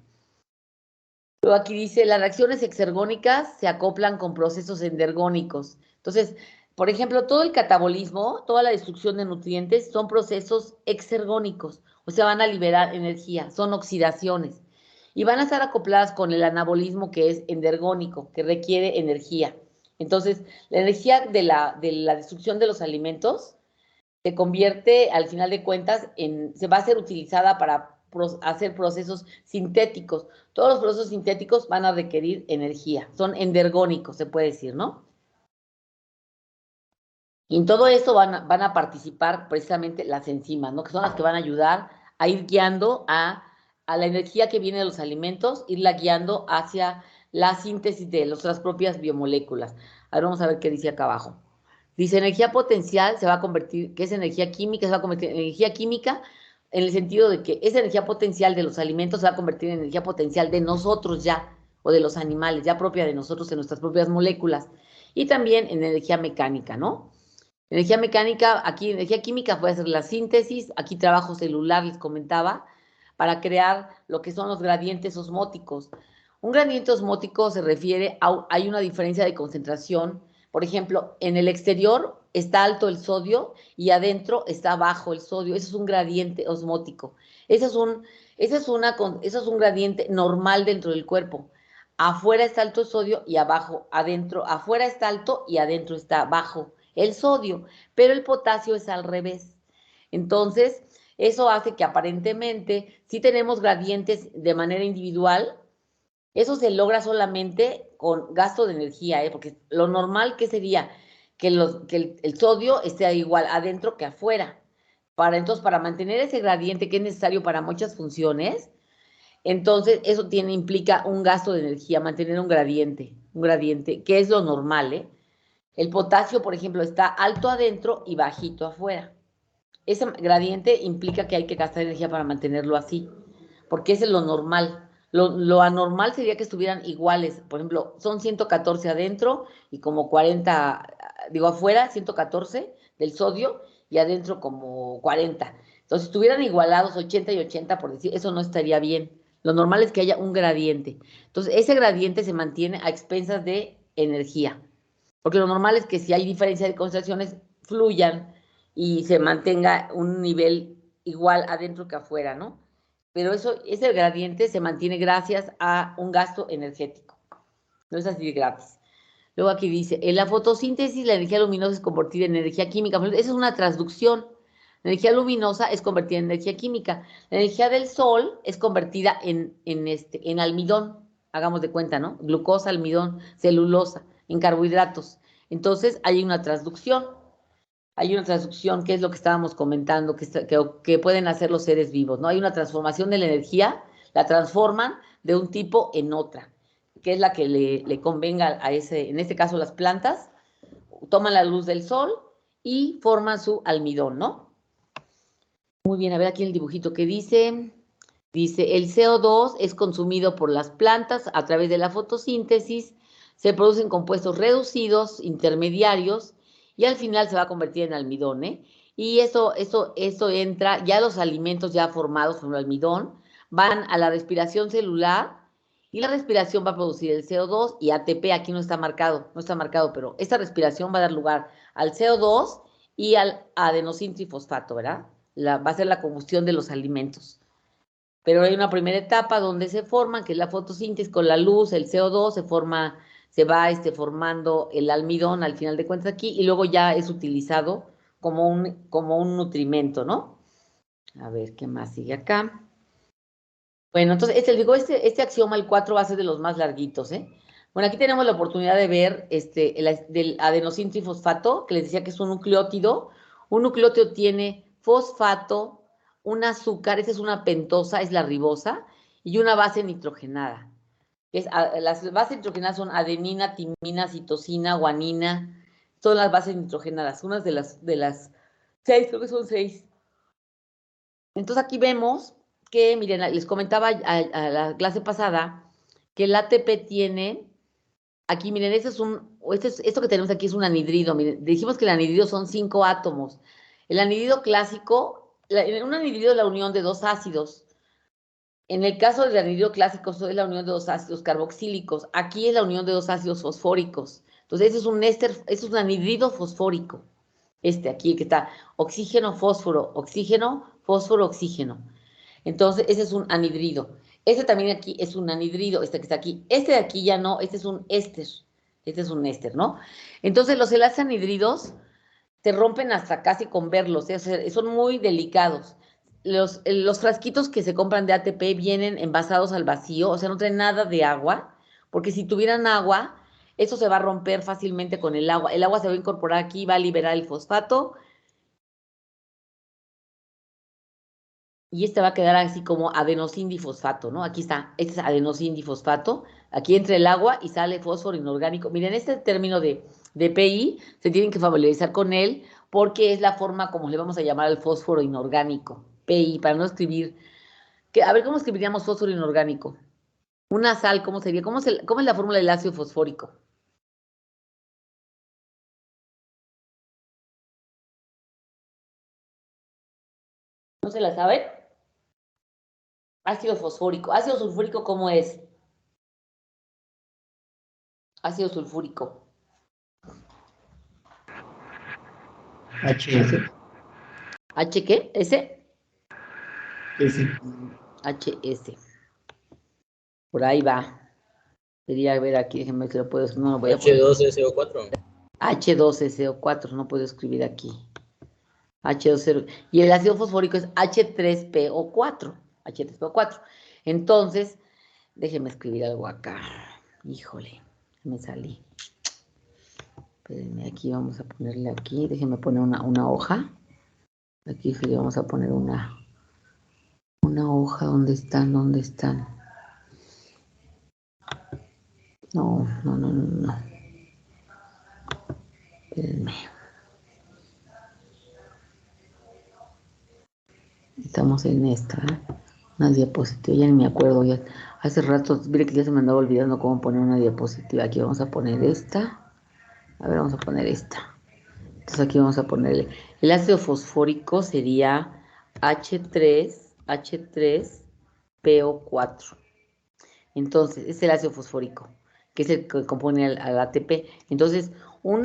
Speaker 1: Luego aquí dice, las reacciones exergónicas se acoplan con procesos endergónicos. Entonces, por ejemplo, todo el catabolismo, toda la destrucción de nutrientes son procesos exergónicos, o sea, van a liberar energía, son oxidaciones. Y van a estar acopladas con el anabolismo que es endergónico, que requiere energía. Entonces, la energía de la destrucción de los alimentos se convierte, al final de cuentas, se va a ser utilizada para hacer procesos sintéticos. Todos los procesos sintéticos van a requerir energía, son endergónicos, se puede decir, ¿no? Y en todo eso van a participar precisamente las enzimas, ¿no? Que son las que van a ayudar a ir guiando a la energía que viene de los alimentos, irla guiando hacia la síntesis de nuestras propias biomoléculas. Ahora vamos a ver qué dice acá abajo. Dice, energía potencial se va a convertir, que es energía química, se va a convertir en energía química en el sentido de que esa energía potencial de los alimentos se va a convertir en energía potencial de nosotros ya, o de los animales, ya propia de nosotros en nuestras propias moléculas. Y también en energía mecánica, ¿no? Energía mecánica, aquí energía química puede ser la síntesis, aquí trabajo celular, les comentaba, para crear lo que son los gradientes osmóticos. Un gradiente osmótico se refiere a, hay una diferencia de concentración. Por ejemplo, en el exterior está alto el sodio y adentro está bajo el sodio. Eso es un gradiente osmótico. Eso es un gradiente normal dentro del cuerpo. Afuera está alto el sodio y abajo, adentro, afuera está alto y adentro está bajo el sodio, pero el potasio es al revés. Entonces, eso hace que aparentemente, si tenemos gradientes de manera individual, eso se logra solamente con gasto de energía, porque lo normal que sería que el sodio esté igual adentro que afuera. Entonces, para mantener ese gradiente que es necesario para muchas funciones, entonces eso implica un gasto de energía, mantener un gradiente, que es lo normal, ¿eh? El potasio, por ejemplo, está alto adentro y bajito afuera. Ese gradiente implica que hay que gastar energía para mantenerlo así, porque ese es lo normal. Lo anormal sería que estuvieran iguales. Por ejemplo, son 114 adentro y como 40, digo afuera, 114 del sodio y adentro como 40. Entonces, si estuvieran igualados 80 y 80, por decir, eso no estaría bien. Lo normal es que haya un gradiente. Entonces, ese gradiente se mantiene a expensas de energía. Porque lo normal es que si hay diferencia de concentraciones, fluyan y se mantenga un nivel igual adentro que afuera, ¿no? Pero ese gradiente se mantiene gracias a un gasto energético. No es así de gratis. Luego aquí dice, en la fotosíntesis la energía luminosa es convertida en energía química. Esa es una transducción. La energía luminosa es convertida en energía química. La energía del sol es convertida en almidón, hagamos de cuenta, ¿no? Glucosa, almidón, celulosa, en carbohidratos. Entonces hay una transducción. Hay una transducción, que es lo que estábamos comentando, que pueden hacer los seres vivos, ¿no? Hay una transformación de la energía, la transforman de un tipo en otra, que es la que le convenga a ese, en este caso las plantas, toman la luz del sol y forman su almidón, ¿no? Muy bien, a ver aquí el dibujito que dice. Dice, el CO2 es consumido por las plantas a través de la fotosíntesis, se producen compuestos reducidos, intermediarios, y al final se va a convertir en almidón, ¿eh? Y eso entra, ya los alimentos ya formados como el almidón, van a la respiración celular, y la respiración va a producir el CO2 y ATP, aquí no está marcado, pero esta respiración va a dar lugar al CO2 y al adenosín trifosfato, ¿verdad? Va a ser la combustión de los alimentos. Pero hay una primera etapa donde se forman, que es la fotosíntesis con la luz, el CO2, se va formando el almidón al final de cuentas aquí, y luego ya es utilizado como un nutrimento, ¿no? A ver, ¿qué más sigue acá? Bueno, entonces, este axioma, el 4, va a ser de los más larguitos, ¿eh? Bueno, aquí tenemos la oportunidad de ver del adenosín trifosfato, que les decía que es un nucleótido. Un nucleótido tiene fosfato, un azúcar, esa es una pentosa, es la ribosa, y una base nitrogenada. Las bases nitrogenadas son adenina, timina, citosina, guanina, son las bases nitrogenadas, unas de las 6, creo que son 6. Entonces aquí vemos que, miren, les comentaba a la clase pasada que el ATP tiene, aquí miren, esto que tenemos aquí es un anhidrido, miren, dijimos que el anhidrido son 5 átomos. El anhidrido clásico, un anhidrido es la unión de dos ácidos. En el caso del anhidrido clásico es la unión de dos ácidos carboxílicos. Aquí es la unión de dos ácidos fosfóricos. Entonces, ese es un anhidrido fosfórico. Aquí que está oxígeno, fósforo, oxígeno. Entonces, ese es un anhidrido. Este también aquí es un anhidrido, este que está aquí. Este de aquí ya no, este es un éster. Este es un éster, ¿no? Entonces, los enlaces anhidridos se rompen hasta casi con verlos, ¿eh? Son muy delicados. Los frasquitos que se compran de ATP vienen envasados al vacío, o sea, no traen nada de agua, porque si tuvieran agua, Eso se va a romper fácilmente con el agua. El agua se va a incorporar aquí, va a liberar el fosfato. Y este va a quedar así como adenosindifosfato, ¿no? Aquí está, este es adenosindifosfato. Aquí entra el agua y sale fósforo inorgánico. Miren, este término de PI se tienen que familiarizar con él porque es la forma como le vamos a llamar al fósforo inorgánico. PI, para no escribir. A ver, ¿cómo escribiríamos fósforo inorgánico? Una sal, ¿cómo sería? ¿Cómo es la fórmula del ácido fosfórico? ¿No se la sabe? Ácido fosfórico. Ácido sulfúrico, ¿cómo es? Ácido sulfúrico.
Speaker 3: HS.
Speaker 1: ¿H qué? ¿S?
Speaker 3: S.
Speaker 1: HS. Por ahí va. Quería ver aquí, déjenme si lo puedo, no lo voy a poner.
Speaker 3: H2SO4.
Speaker 1: H2SO4, no puedo escribir aquí. H2SO. Y el ácido fosfórico es H3PO4. H3PO4. Entonces, déjenme escribir algo acá. Híjole, me salí. Espérenme, aquí vamos a ponerle aquí. Déjenme poner una hoja. Aquí le vamos a poner una hoja. ¿Dónde están? ¿Dónde están? No. Espérenme. Estamos en esta, ¿eh? Una diapositiva, ya ni me acuerdo. Ya. Hace rato, mire que ya se me andaba olvidando cómo poner una diapositiva. Aquí vamos a poner esta. A ver, vamos a poner esta. Entonces aquí vamos a ponerle. El ácido fosfórico sería H3PO4. Entonces, es el ácido fosfórico, que es el que compone al ATP. Entonces, lo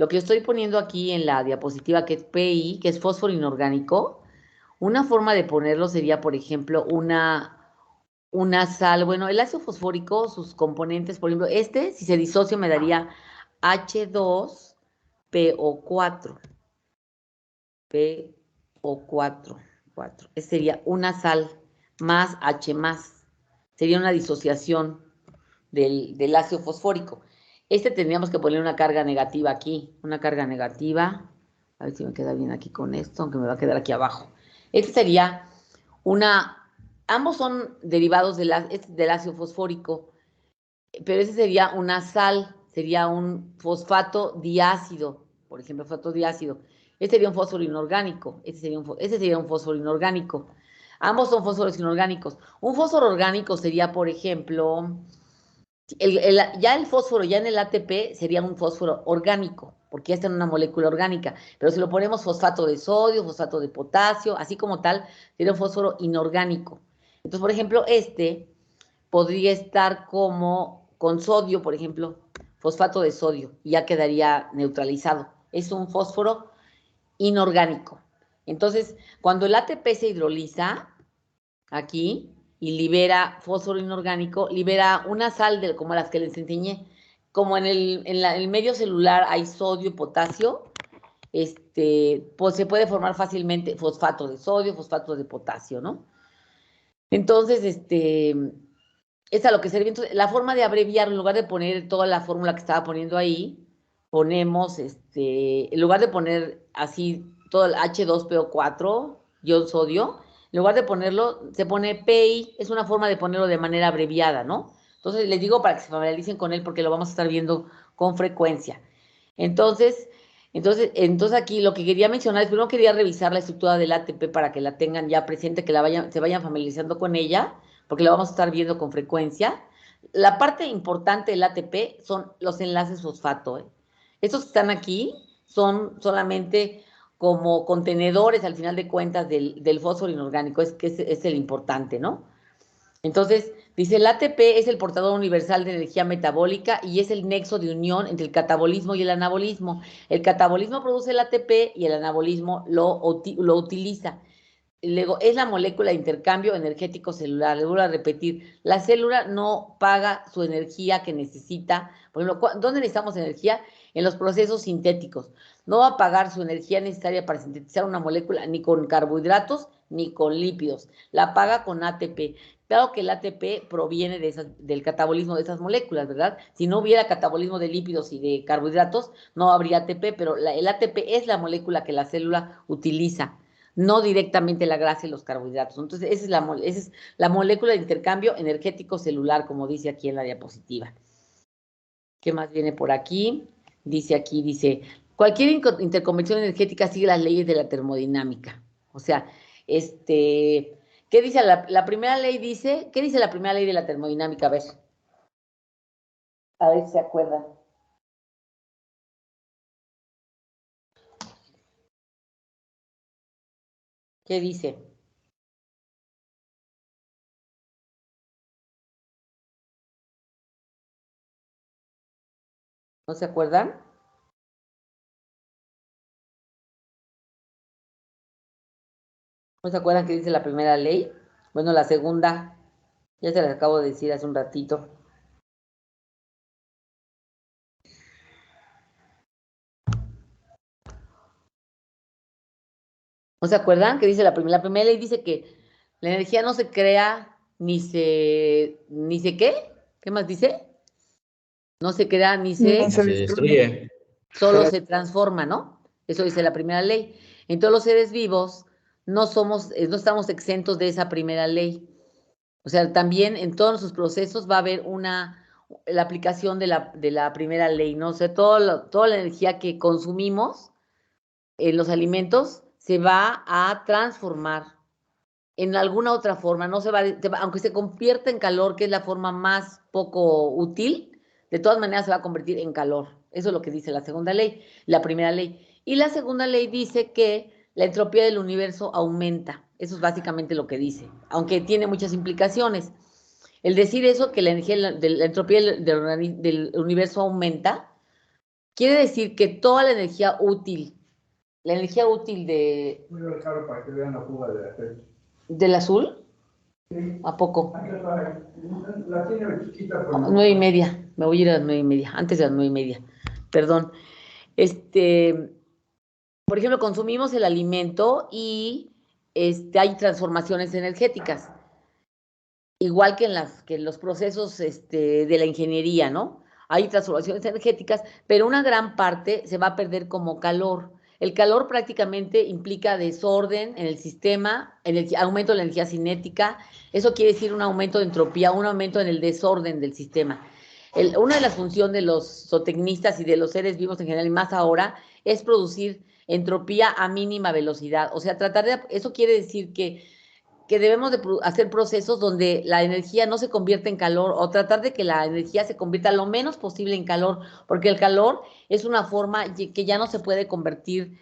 Speaker 1: que yo estoy poniendo aquí en la diapositiva, que es PI, que es fósforo inorgánico, una forma de ponerlo sería, por ejemplo, una sal. Bueno, el ácido fosfórico, sus componentes, por ejemplo, si se disocia, me daría H2PO4. PO4. Ese sería una sal más H más. Sería una disociación del ácido fosfórico. Tendríamos que poner una carga negativa aquí. Una carga negativa. A ver si me queda bien aquí con esto, aunque me va a quedar aquí abajo. Sería ambos son derivados del ácido fosfórico, pero ese sería una sal, sería un fosfato diácido, por ejemplo, fosfato diácido. Este sería un fósforo inorgánico, ese sería un fósforo inorgánico. Ambos son fósforos inorgánicos. Un fósforo orgánico sería, por ejemplo, ya el fósforo, ya en el ATP, sería un fósforo orgánico, porque ya está en una molécula orgánica. Pero si lo ponemos fosfato de sodio, fosfato de potasio, así como tal, sería un fósforo inorgánico. Entonces, por ejemplo, podría estar como con sodio, por ejemplo, fosfato de sodio, y ya quedaría neutralizado. Es un fósforo inorgánico. Entonces, cuando el ATP se hidroliza aquí y libera fósforo inorgánico, libera una sal como las que les enseñé. Como en el medio celular hay sodio y potasio, pues se puede formar fácilmente fosfato de sodio, fosfato de potasio, ¿no? Entonces, es a lo que sirve. Entonces, la forma de abreviar, en lugar de poner toda la fórmula que estaba poniendo ahí, ponemos, en lugar de poner así todo el H2PO4, ion sodio, en lugar de ponerlo, se pone PI, es una forma de ponerlo de manera abreviada, ¿no? Entonces, les digo para que se familiaricen con él porque lo vamos a estar viendo con frecuencia. Entonces aquí lo que quería mencionar es, primero quería revisar la estructura del ATP para que la tengan ya presente, que se vayan familiarizando con ella, porque la vamos a estar viendo con frecuencia. La parte importante del ATP son los enlaces fosfato, ¿eh? Estos que están aquí son solamente como contenedores, al final de cuentas, del fósforo inorgánico, es el importante, ¿no? Entonces, dice, el ATP es el portador universal de energía metabólica y es el nexo de unión entre el catabolismo y el anabolismo. El catabolismo produce el ATP y el anabolismo lo utiliza. Luego, es la molécula de intercambio energético celular. Le vuelvo a repetir, la célula no paga su energía que necesita. Por ejemplo, ¿dónde necesitamos energía? en los procesos sintéticos. No va a pagar su energía necesaria para sintetizar una molécula ni con carbohidratos ni con lípidos. La paga con ATP. Claro que el ATP proviene del catabolismo de esas moléculas, ¿verdad? Si no hubiera catabolismo de lípidos y de carbohidratos, no habría ATP, pero el ATP es la molécula que la célula utiliza, no directamente la grasa y los carbohidratos. Entonces, esa es la molécula de intercambio energético celular, como dice aquí en la diapositiva. ¿Qué más viene por aquí? Dice, cualquier interconvención energética sigue las leyes de la termodinámica. O sea, ¿qué dice la primera ley? ¿Qué dice la primera ley de la termodinámica? A ver si se acuerdan. ¿Qué dice? ¿No se acuerdan? ¿No se acuerdan qué dice la primera ley? Bueno, la segunda, ya se las acabo de decir hace un ratito. ¿No se acuerdan qué dice la primera? La primera ley dice que la energía no se crea ni se qué? ¿Qué más dice? No se crea ni se
Speaker 3: destruye.
Speaker 1: Solo se transforma, ¿no? Eso dice la primera ley. Entonces los seres vivos no estamos exentos de esa primera ley. O sea, también en todos sus procesos va a haber la aplicación de la primera ley, ¿no? O sea, toda la energía que consumimos en los alimentos se va a transformar en alguna otra forma, no aunque se convierta en calor, que es la forma más poco útil, de todas maneras se va a convertir en calor. Eso es lo que dice la segunda ley, la primera ley. Y la segunda ley dice que la entropía del universo aumenta. Eso es básicamente lo que dice, aunque tiene muchas implicaciones. El decir eso, que la energía de la entropía del universo aumenta, quiere decir que toda la energía útil
Speaker 4: Muy claro para que vean la fuga de la fecha.
Speaker 1: ¿Del azul?
Speaker 4: Sí.
Speaker 1: ¿A poco?
Speaker 4: La tiene chiquita. Pero
Speaker 1: 9:30. Me voy a ir a las 9:30. Antes de las 9:30. Perdón. Por ejemplo, consumimos el alimento y hay transformaciones energéticas. Igual que en los procesos de la ingeniería, ¿no? Hay transformaciones energéticas, pero una gran parte se va a perder como calor. El calor prácticamente implica desorden en el sistema, aumento de la energía cinética. Eso quiere decir un aumento de entropía, un aumento en el desorden del sistema. Una de las funciones de los zootecnistas y de los seres vivos en general, y más ahora, es producir entropía a mínima velocidad. O sea, eso quiere decir que debemos de hacer procesos donde la energía no se convierta en calor o tratar de que la energía se convierta lo menos posible en calor, porque el calor es una forma que ya no se puede convertir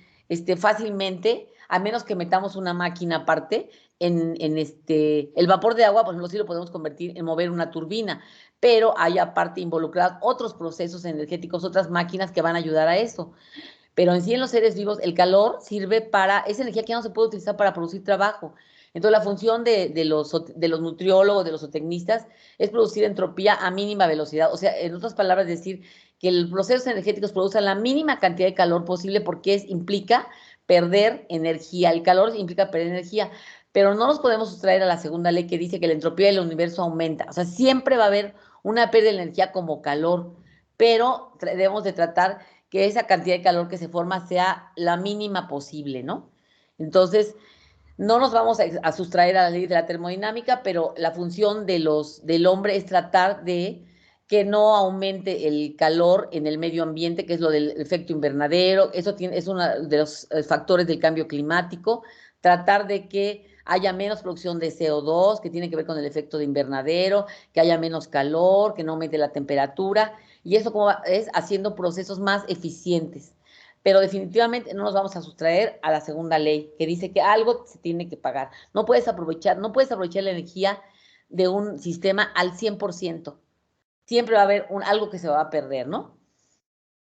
Speaker 1: fácilmente, a menos que metamos una máquina aparte. El vapor de agua, por ejemplo, sí lo podemos convertir en mover una turbina, pero hay aparte involucrados otros procesos energéticos, otras máquinas que van a ayudar a eso. Pero en sí, en los seres vivos, el calor sirve es energía que no se puede utilizar para producir trabajo. Entonces, la función de los nutriólogos, de los zootecnistas, es producir entropía a mínima velocidad. O sea, en otras palabras, decir que los procesos energéticos producen la mínima cantidad de calor posible porque implica perder energía. El calor implica perder energía, pero no nos podemos sustraer a la segunda ley que dice que la entropía del universo aumenta. O sea, siempre va a haber una pérdida de energía como calor, pero debemos de tratar que esa cantidad de calor que se forma sea la mínima posible, ¿no? Entonces, no nos vamos a sustraer a la ley de la termodinámica, pero la función del hombre es tratar de que no aumente el calor en el medio ambiente, que es lo del efecto invernadero. Eso es uno de los factores del cambio climático. Tratar de que haya menos producción de CO2, que tiene que ver con el efecto de invernadero, que haya menos calor, que no aumente la temperatura. Y eso es haciendo procesos más eficientes. Pero definitivamente no nos vamos a sustraer a la segunda ley, que dice que algo se tiene que pagar. No puedes aprovechar la energía de un sistema al 100%. Siempre va a haber algo que se va a perder, ¿no?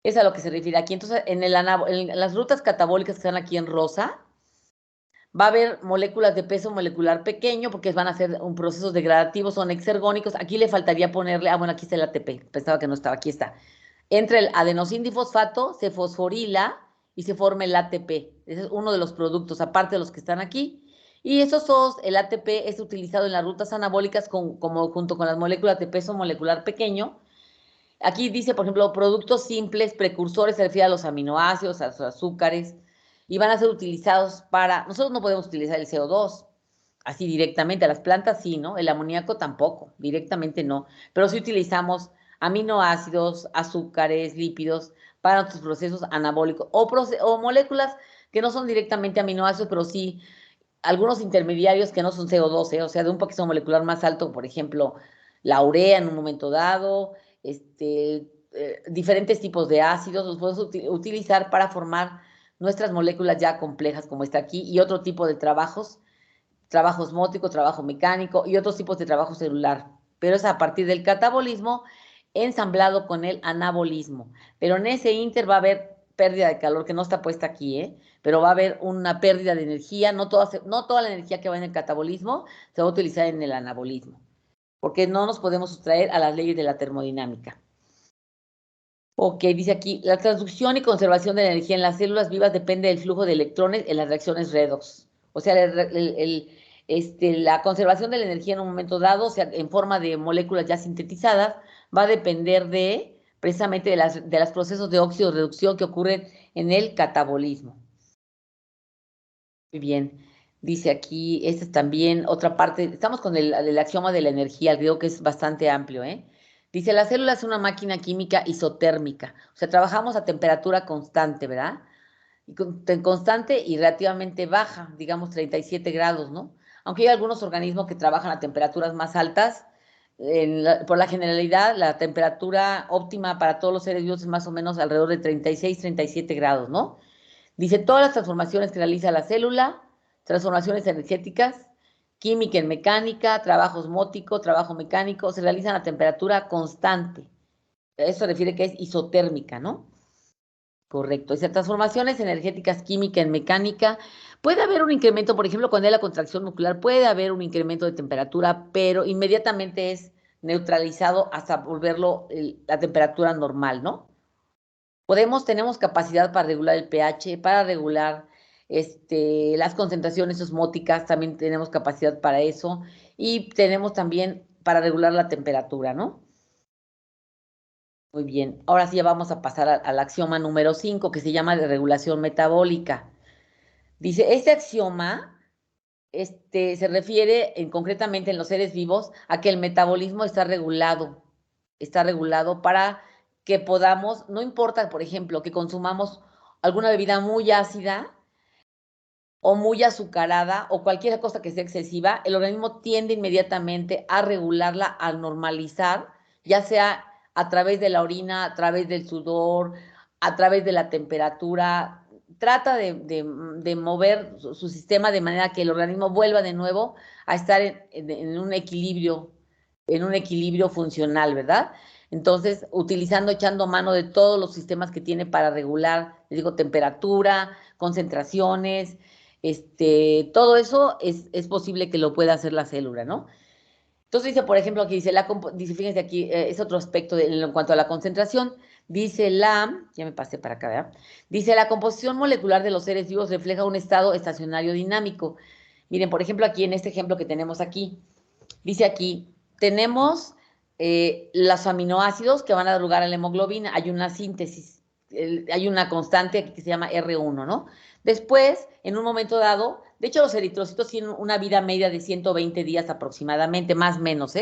Speaker 1: Es a lo que se refiere aquí. Entonces, en las rutas catabólicas que están aquí en rosa, va a haber moléculas de peso molecular pequeño, porque van a ser un procesos degradativos, son exergónicos. Aquí le faltaría ponerle, bueno, aquí está el ATP, pensaba que no estaba, aquí está. Entra el adenosindifosfato, se fosforila y se forma el ATP. Ese es uno de los productos, aparte de los que están aquí. Y esos dos, el ATP es utilizado en las rutas anabólicas como junto con las moléculas de peso molecular pequeño. Aquí dice, por ejemplo, productos simples, precursores, se refiere a los aminoácidos, a los azúcares, y van a ser utilizados para... Nosotros no podemos utilizar el CO2 así directamente, a las plantas sí, ¿no? El amoníaco tampoco, directamente no, pero sí utilizamos aminoácidos, azúcares, lípidos para nuestros procesos anabólicos o moléculas que no son directamente aminoácidos, pero sí algunos intermediarios que no son CO2, o sea, de un peso molecular más alto, por ejemplo, la urea en un momento dado, diferentes tipos de ácidos, los podemos utilizar para formar nuestras moléculas ya complejas, como está aquí, y otro tipo de trabajo osmótico, trabajo mecánico y otros tipos de trabajo celular. Pero es a partir del catabolismo ensamblado con el anabolismo. Pero en ese inter va a haber pérdida de calor, que no está puesta aquí, pero va a haber una pérdida de energía, no toda la energía que va en el catabolismo se va a utilizar en el anabolismo, porque no nos podemos sustraer a las leyes de la termodinámica. Ok, dice aquí, la transducción y conservación de la energía en las células vivas depende del flujo de electrones en las reacciones redox. O sea, la conservación de la energía en un momento dado, o sea, en forma de moléculas ya sintetizadas, va a depender precisamente de los procesos de óxido-reducción que ocurren en el catabolismo. Muy bien. Dice aquí, esta es también otra parte, estamos con el axioma de la energía, creo que es bastante amplio, Dice, la célula es una máquina química isotérmica, o sea, trabajamos a temperatura constante, ¿verdad? Constante y relativamente baja, digamos 37 grados, ¿no? Aunque hay algunos organismos que trabajan a temperaturas más altas, por la generalidad, la temperatura óptima para todos los seres vivos es más o menos alrededor de 36, 37 grados, ¿no? Dice, todas las transformaciones que realiza la célula, transformaciones energéticas, química en mecánica, trabajo osmótico, trabajo mecánico, se realizan a temperatura constante. Eso se refiere que es isotérmica, ¿no? Correcto. Dice, transformaciones energéticas, química en mecánica. Puede haber un incremento, por ejemplo, cuando hay la contracción nuclear, puede haber un incremento de temperatura, pero inmediatamente es neutralizado hasta volverlo la temperatura normal, ¿no? Tenemos capacidad para regular el pH, para regular las concentraciones osmóticas, también tenemos capacidad para eso, y tenemos también para regular la temperatura, ¿no? Muy bien, ahora sí ya vamos a pasar al axioma número 5, que se llama de regulación metabólica. Dice, este axioma se refiere concretamente en los seres vivos a que el metabolismo está regulado para que podamos, no importa, por ejemplo, que consumamos alguna bebida muy ácida o muy azucarada o cualquier cosa que sea excesiva, el organismo tiende inmediatamente a regularla, a normalizar, ya sea a través de la orina, a través del sudor, a través de la temperatura. Trata de mover su sistema de manera que el organismo vuelva de nuevo a estar en un equilibrio funcional, ¿verdad? Entonces, echando mano de todos los sistemas que tiene para regular, les digo, temperatura, concentraciones, todo eso es posible que lo pueda hacer la célula, ¿no? Entonces dice, por ejemplo, aquí dice, fíjense aquí, es otro aspecto en cuanto a la concentración, dice ya me pasé para acá, ¿verdad? Dice, la composición molecular de los seres vivos refleja un estado estacionario dinámico. Miren, por ejemplo, aquí en este ejemplo que tenemos aquí, dice aquí, tenemos los aminoácidos que van a dar lugar a la hemoglobina, hay una síntesis, hay una constante aquí que se llama R1, ¿no? Después, en un momento dado, de hecho los eritrocitos tienen una vida media de 120 días aproximadamente, más o menos,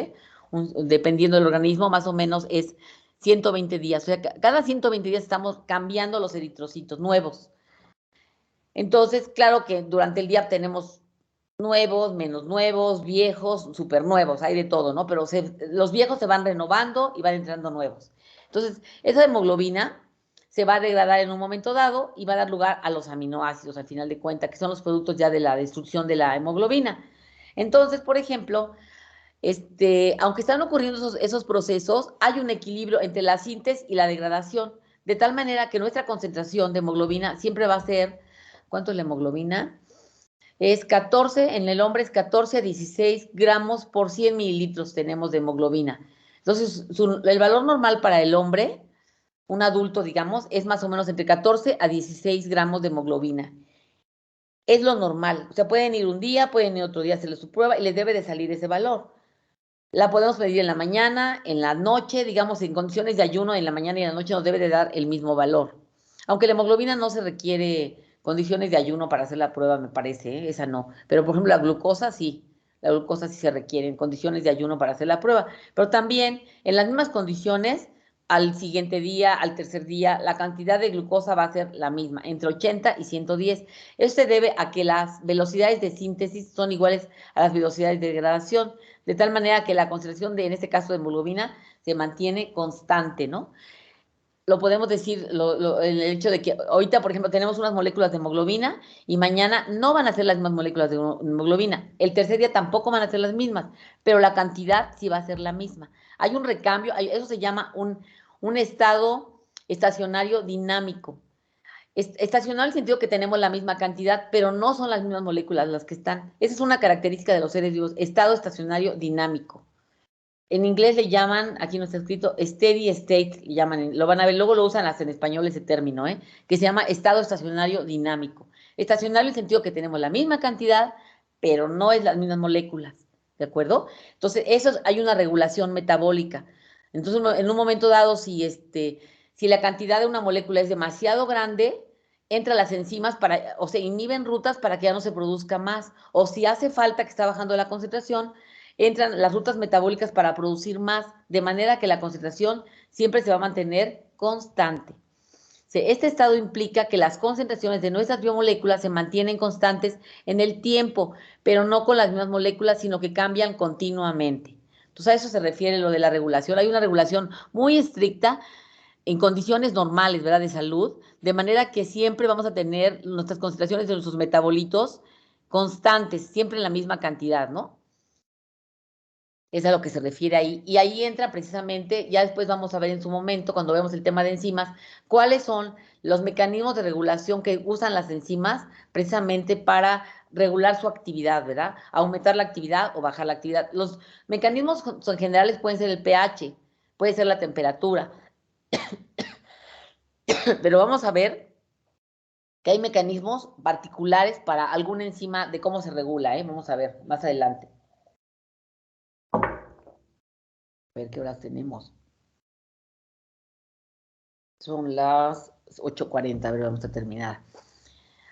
Speaker 1: dependiendo del organismo, más o menos es 120 días. O sea, cada 120 días estamos cambiando los eritrocitos nuevos. Entonces, claro que durante el día tenemos nuevos, menos nuevos, viejos, súper nuevos, hay de todo, ¿no? Pero los viejos se van renovando y van entrando nuevos. Entonces, esa hemoglobina se va a degradar en un momento dado y va a dar lugar a los aminoácidos, al final de cuentas, que son los productos ya de la destrucción de la hemoglobina. Entonces, por ejemplo, aunque están ocurriendo esos procesos, hay un equilibrio entre la síntesis y la degradación, de tal manera que nuestra concentración de hemoglobina siempre va a ser, ¿cuánto es la hemoglobina? Es 14, en el hombre es 14 a 16 gramos por 100 mililitros tenemos de hemoglobina. Entonces, el valor normal para el hombre, un adulto, digamos, es más o menos entre 14 a 16 gramos de hemoglobina. Es lo normal. O sea, pueden ir un día, pueden ir otro día a hacerle su prueba y les debe de salir ese valor. La podemos medir en la mañana, en la noche, digamos, en condiciones de ayuno, en la mañana y en la noche nos debe de dar el mismo valor. Aunque la hemoglobina no se requiere condiciones de ayuno para hacer la prueba, me parece, ¿eh? Esa no. Pero, por ejemplo, la glucosa sí. La glucosa sí se requiere en condiciones de ayuno para hacer la prueba. Pero también, en las mismas condiciones, al siguiente día, al tercer día, la cantidad de glucosa va a ser la misma, entre 80 y 110. Esto se debe a que las velocidades de síntesis son iguales a las velocidades de degradación, de tal manera que la concentración de, en este caso, de hemoglobina se mantiene constante, ¿no? Lo podemos decir, el hecho de que ahorita, por ejemplo, tenemos unas moléculas de hemoglobina y mañana no van a ser las mismas moléculas de hemoglobina. El tercer día tampoco van a ser las mismas, pero la cantidad sí va a ser la misma. Hay un recambio, eso se llama un estado estacionario dinámico. Estacionario en el sentido que tenemos la misma cantidad, pero no son las mismas moléculas las que están. Esa es una característica de los seres vivos, estado estacionario dinámico. En inglés le llaman, aquí no está escrito, steady state, le llaman, lo van a ver, luego lo usan hasta en español ese término, que se llama estado estacionario dinámico. Estacionario en el sentido que tenemos la misma cantidad, pero no es las mismas moléculas, ¿de acuerdo? Entonces, hay una regulación metabólica. Entonces, en un momento dado, si la cantidad de una molécula es demasiado grande, entran las enzimas o se inhiben rutas para que ya no se produzca más. O si hace falta que está bajando la concentración, entran las rutas metabólicas para producir más, de manera que la concentración siempre se va a mantener constante. Este estado implica que las concentraciones de nuestras biomoléculas se mantienen constantes en el tiempo, pero no con las mismas moléculas, sino que cambian continuamente. Entonces, a eso se refiere lo de la regulación. Hay una regulación muy estricta en condiciones normales, ¿verdad?, de salud, de manera que siempre vamos a tener nuestras concentraciones de nuestros metabolitos constantes, siempre en la misma cantidad, ¿no? Es a lo que se refiere ahí. Y ahí entra precisamente, ya después vamos a ver en su momento, cuando vemos el tema de enzimas, cuáles son los mecanismos de regulación que usan las enzimas precisamente para regular su actividad, ¿verdad? Aumentar la actividad o bajar la actividad. Los mecanismos generales pueden ser el pH, puede ser la temperatura, pero vamos a ver que hay mecanismos particulares para alguna enzima de cómo se regula, ¿eh? Vamos a ver más adelante. A ver qué horas tenemos. Son las 8:40, a ver, vamos a terminar.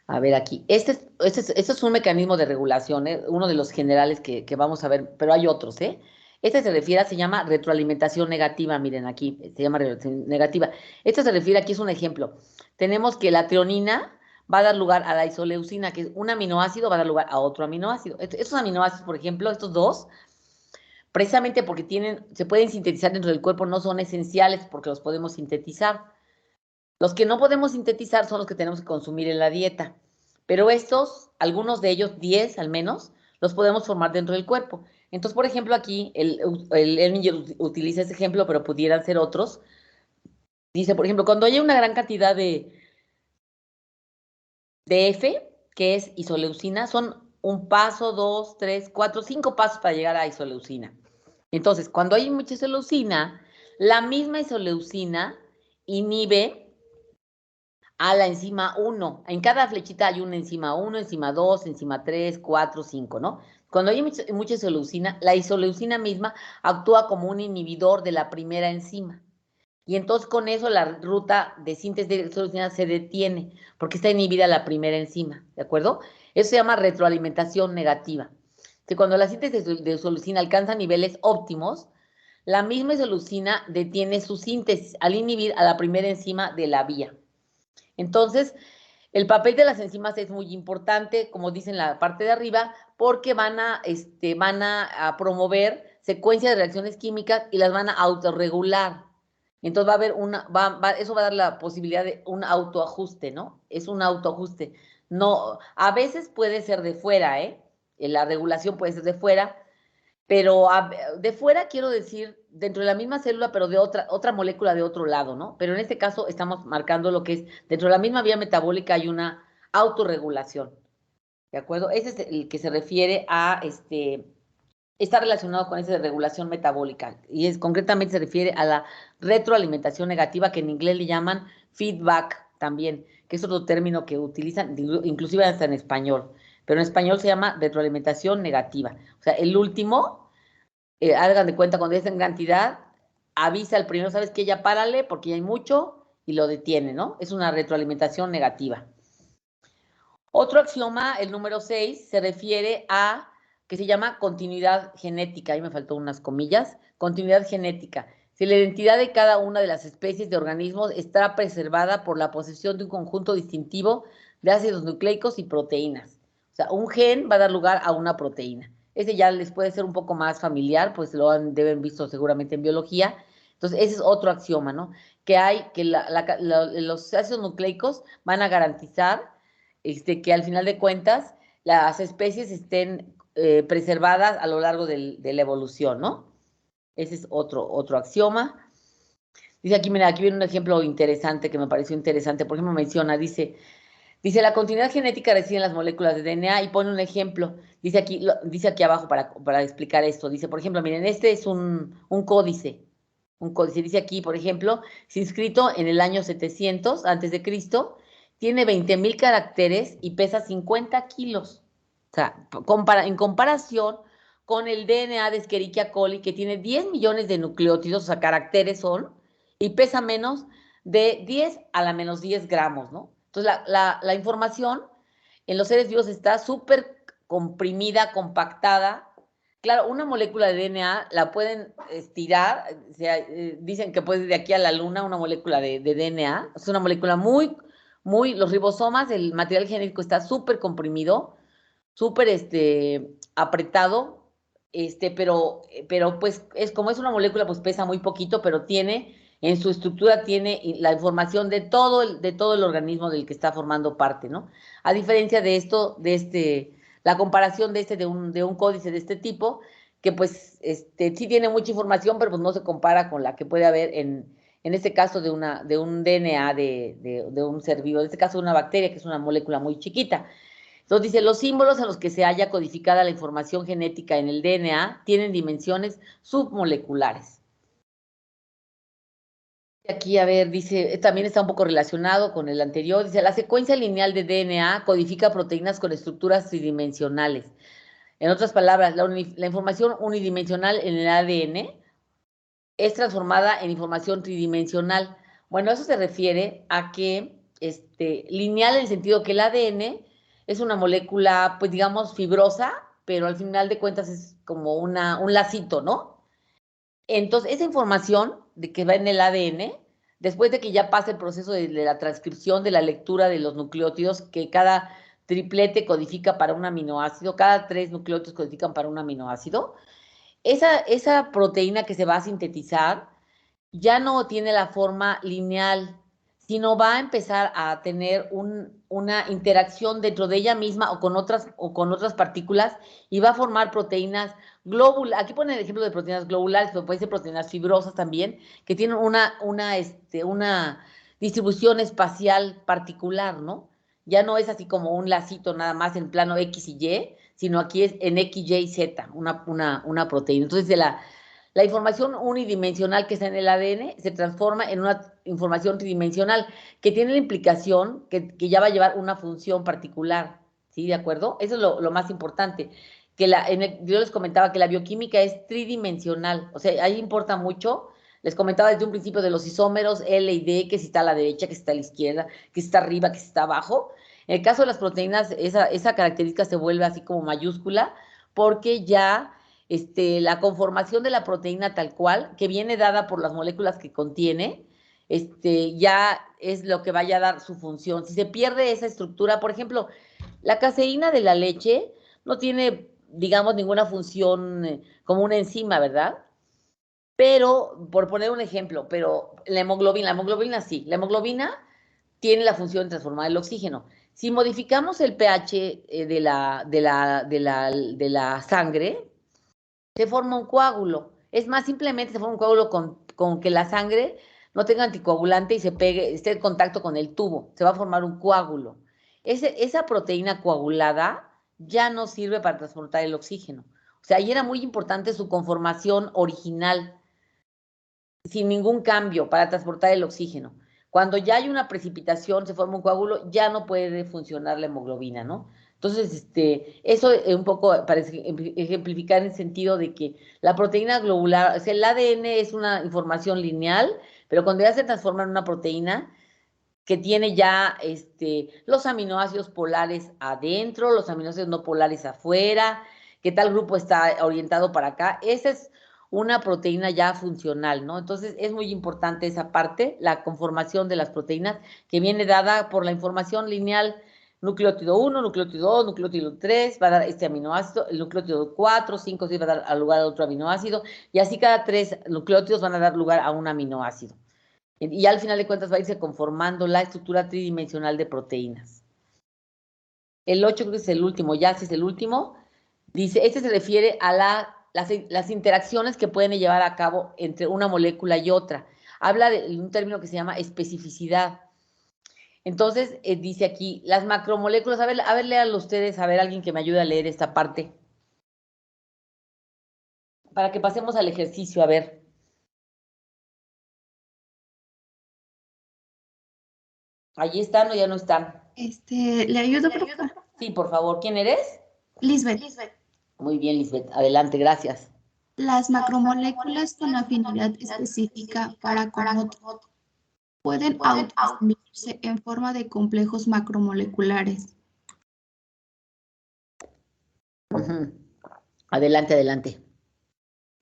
Speaker 1: A ver aquí, este es un mecanismo de regulación, uno de los generales que vamos a ver, pero hay otros, ¿eh? Este se llama retroalimentación negativa, miren aquí, se llama retroalimentación negativa. Este se refiere, aquí es un ejemplo. Tenemos que la treonina va a dar lugar a la isoleucina, que es un aminoácido, va a dar lugar a otro aminoácido. Estos aminoácidos, por ejemplo, estos dos, precisamente porque se pueden sintetizar dentro del cuerpo, no son esenciales porque los podemos sintetizar. Los que no podemos sintetizar son los que tenemos que consumir en la dieta. Pero estos, algunos de ellos, 10 al menos, los podemos formar dentro del cuerpo. Entonces, por ejemplo, aquí, el utiliza ese ejemplo, pero pudieran ser otros. Dice, por ejemplo, cuando hay una gran cantidad de F, que es isoleucina, son un paso, 2, 3, 4, 5 pasos para llegar a isoleucina. Entonces, cuando hay mucha isoleucina, la misma isoleucina inhibe a la enzima 1. En cada flechita hay una enzima 1, enzima 2, enzima 3, 4, 5, ¿no? Cuando hay mucha isoleucina, la isoleucina misma actúa como un inhibidor de la primera enzima. Y entonces con eso la ruta de síntesis de isoleucina se detiene, porque está inhibida la primera enzima, ¿de acuerdo? Eso se llama retroalimentación negativa. Que cuando la síntesis de isoleucina alcanza niveles óptimos, la misma isoleucina detiene su síntesis al inhibir a la primera enzima de la vía. Entonces, el papel de las enzimas es muy importante, como dice en la parte de arriba, porque van a promover secuencias de reacciones químicas y las van a autorregular. Entonces va a haber eso va a dar la posibilidad de un autoajuste, ¿no? Es un autoajuste. No, a veces puede ser de fuera, ¿eh? La regulación puede ser de fuera, pero de fuera quiero decir dentro de la misma célula, pero de otra molécula de otro lado, ¿no? Pero en este caso estamos marcando lo que es, dentro de la misma vía metabólica hay una autorregulación, ¿de acuerdo? Ese es el que se refiere a está relacionado con esa de regulación metabólica y concretamente se refiere a la retroalimentación negativa, que en inglés le llaman feedback también, que es otro término que utilizan inclusive hasta en español, pero en español se llama retroalimentación negativa. O sea, el último, hagan de cuenta, cuando es en cantidad, avisa al primero, ¿sabes qué? Ya párale porque ya hay mucho y lo detiene, ¿no? Es una retroalimentación negativa. Otro axioma, el número 6, se refiere a que se llama continuidad genética. Ahí me faltó unas comillas. Continuidad genética. Si la identidad de cada una de las especies de organismos está preservada por la posesión de un conjunto distintivo de ácidos nucleicos y proteínas. O sea, un gen va a dar lugar a una proteína. Ese ya les puede ser un poco más familiar, pues deben visto seguramente en biología. Entonces, ese es otro axioma, ¿no? Que los ácidos nucleicos van a garantizar que al final de cuentas las especies estén preservadas a lo largo de la evolución, ¿no? Ese es otro axioma. Dice aquí, mira, aquí viene un ejemplo interesante que me pareció interesante. Por ejemplo, dice, la continuidad genética reside en las moléculas de DNA y pone un ejemplo. Dice aquí abajo para explicar esto. Dice, por ejemplo, miren, este es un códice. Un códice. Dice aquí, por ejemplo, se inscrito en el año 700 antes de Cristo, tiene 20,000 caracteres y pesa 50 kilos. O sea, en comparación con el DNA de Escherichia coli, que tiene 10 millones de nucleótidos, o sea, caracteres son, y pesa menos de 10 a la menos 10 gramos, ¿no? Entonces, la información en los seres vivos está súper comprimida, compactada. Claro, una molécula de DNA la pueden estirar, o sea, dicen que puede de aquí a la luna una molécula de DNA, es una molécula los ribosomas, el material genético está súper comprimido, súper apretado, pero pues como es una molécula, pues pesa muy poquito, pero en su estructura tiene la información de todo el organismo del que está formando parte, ¿no? A diferencia de la comparación de un códice de este tipo, que pues sí tiene mucha información, pero pues no se compara con la que puede haber en este caso de un DNA de un ser vivo, en este caso de una bacteria, que es una molécula muy chiquita. Entonces dice, los símbolos en los que se haya codificada la información genética en el DNA tienen dimensiones submoleculares. Aquí, a ver, dice, también está un poco relacionado con el anterior, dice, la secuencia lineal de DNA codifica proteínas con estructuras tridimensionales. En otras palabras, la información unidimensional en el ADN es transformada en información tridimensional. Bueno, eso se refiere a que lineal en el sentido que el ADN es una molécula, pues digamos, fibrosa, pero al final de cuentas es como un lacito, ¿no? Entonces, esa información de que va en el ADN, después de que ya pasa el proceso de la transcripción, de la lectura de los nucleótidos, que cada triplete codifica para un aminoácido, cada 3 nucleótidos codifican para un aminoácido, esa proteína que se va a sintetizar ya no tiene la forma lineal, sino va a empezar a tener una interacción dentro de ella misma o con otras partículas y va a formar proteínas globulares. Aquí pone el ejemplo de proteínas globulares, pero puede ser proteínas fibrosas también, que tienen una distribución espacial particular, ¿no? Ya no es así como un lacito nada más en plano X y Y, sino aquí es en X, Y, Z, una proteína. Entonces, la información unidimensional que está en el ADN se transforma en una información tridimensional que tiene la implicación que ya va a llevar una función particular, ¿sí? ¿De acuerdo? Eso es lo más importante. Yo les comentaba que la bioquímica es tridimensional, o sea, ahí importa mucho. Les comentaba desde un principio de los isómeros L y D, que si está a la derecha, que si está a la izquierda, que si está arriba, que si está abajo. En el caso de las proteínas, esa característica se vuelve así como mayúscula, porque ya la conformación de la proteína tal cual, que viene dada por las moléculas que contiene, ya es lo que vaya a dar su función. Si se pierde esa estructura, por ejemplo, la caseína de la leche no tiene, digamos, ninguna función como una enzima, ¿verdad? Pero, por poner un ejemplo, pero la hemoglobina sí, la hemoglobina tiene la función de transformar el oxígeno. Si modificamos el pH de la sangre, se forma un coágulo. Es más, simplemente se forma un coágulo con que la sangre no tenga anticoagulante y esté en contacto con el tubo. Se va a formar un coágulo. Esa proteína coagulada ya no sirve para transportar el oxígeno. O sea, ahí era muy importante su conformación original, sin ningún cambio para transportar el oxígeno. Cuando ya hay una precipitación, se forma un coágulo, ya no puede funcionar la hemoglobina, ¿no? Entonces, eso un poco parece ejemplificar en el sentido de que la proteína globular, o sea, el ADN es una información lineal, pero cuando ya se transforma en una proteína que tiene ya los aminoácidos polares adentro, los aminoácidos no polares afuera, que tal grupo está orientado para acá, esa es una proteína ya funcional, ¿no? Entonces es muy importante esa parte, la conformación de las proteínas, que viene dada por la información lineal, nucleótido 1, nucleótido 2, nucleótido 3, va a dar este aminoácido, el nucleótido 4, 5, 6 va a dar lugar a otro aminoácido, y así cada 3 nucleótidos van a dar lugar a un aminoácido. Y al final de cuentas va a irse conformando la estructura tridimensional de proteínas. El 8 creo que es el último, ya si es el último, dice, se refiere a las interacciones que pueden llevar a cabo entre una molécula y otra. Habla de un término que se llama especificidad. Entonces, dice aquí, las macromoléculas, a ver, léanlo ustedes, a ver, alguien que me ayude a leer esta parte. Para que pasemos al ejercicio, a ver. ¿Allí están o ya no están?
Speaker 5: ¿Le ayudo, profe?
Speaker 1: Sí, por favor. ¿Quién eres?
Speaker 5: Lisbeth.
Speaker 1: Muy bien, Lisbeth. Adelante, gracias.
Speaker 5: Las macromoléculas con afinidad específica para con otro pueden autoasimilarse en forma de complejos macromoleculares.
Speaker 1: Adelante, adelante.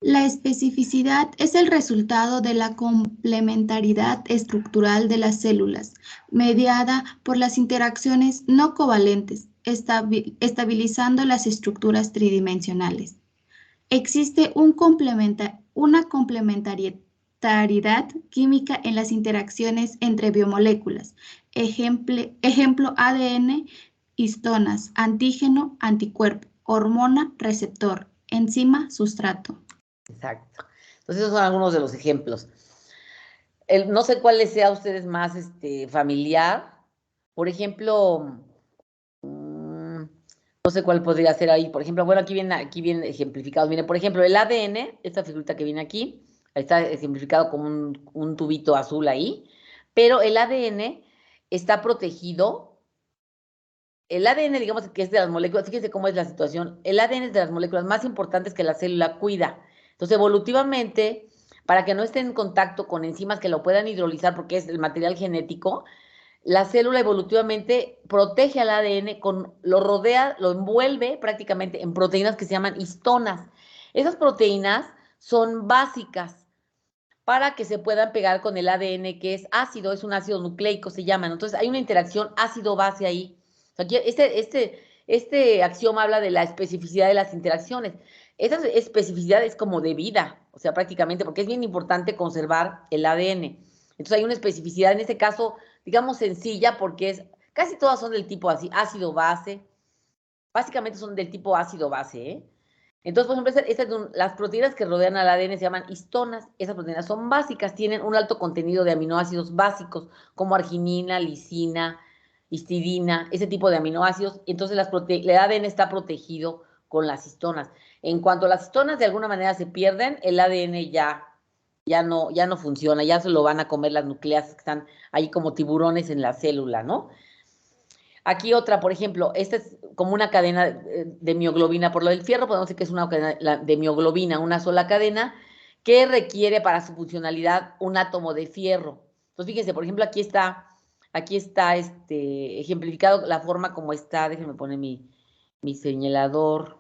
Speaker 5: La especificidad es el resultado de la complementariedad estructural de las células, mediada por las interacciones no covalentes, estabilizando las estructuras tridimensionales. Existe una complementariedad química en las interacciones entre biomoléculas, ejemplo ADN, histonas, antígeno, anticuerpo, hormona, receptor, enzima, sustrato.
Speaker 1: Exacto. Entonces, esos son algunos de los ejemplos. No sé cuál les sea a ustedes más familiar. Por ejemplo, no sé cuál podría ser ahí. Por ejemplo, bueno, aquí viene ejemplificado. Miren, por ejemplo, el ADN, esta figurita que viene aquí, está ejemplificado como un tubito azul ahí, pero el ADN está protegido. El ADN, digamos que es de las moléculas, fíjense cómo es la situación. El ADN es de las moléculas más importantes que la célula cuida. Entonces, evolutivamente, para que no esté en contacto con enzimas que lo puedan hidrolizar, porque es el material genético, la célula evolutivamente protege al ADN, lo rodea, lo envuelve prácticamente en proteínas que se llaman histonas. Esas proteínas son básicas para que se puedan pegar con el ADN, que es ácido, es un ácido nucleico, se llaman. Entonces, hay una interacción ácido-base ahí. Aquí, este axioma habla de la especificidad de las interacciones. Esa especificidad es como de vida, o sea, prácticamente, porque es bien importante conservar el ADN. Entonces, hay una especificidad, en este caso, digamos, sencilla, porque casi todas son del tipo así, ácido-base. Básicamente son del tipo ácido-base, ¿eh? Entonces, por ejemplo, las proteínas que rodean al ADN se llaman histonas. Esas proteínas son básicas, tienen un alto contenido de aminoácidos básicos, como arginina, lisina, histidina, ese tipo de aminoácidos. Entonces, el ADN está protegido con las histonas. En cuanto las histonas de alguna manera se pierden, el ADN ya no funciona, ya se lo van a comer las nucleasas que están ahí como tiburones en la célula, ¿no? Aquí otra, por ejemplo, esta es como una cadena de mioglobina. Por lo del fierro podemos decir que es una cadena de mioglobina, una sola cadena que requiere para su funcionalidad un átomo de fierro. Entonces, fíjense, por ejemplo, aquí está ejemplificado la forma como está. Déjenme poner mi señalador.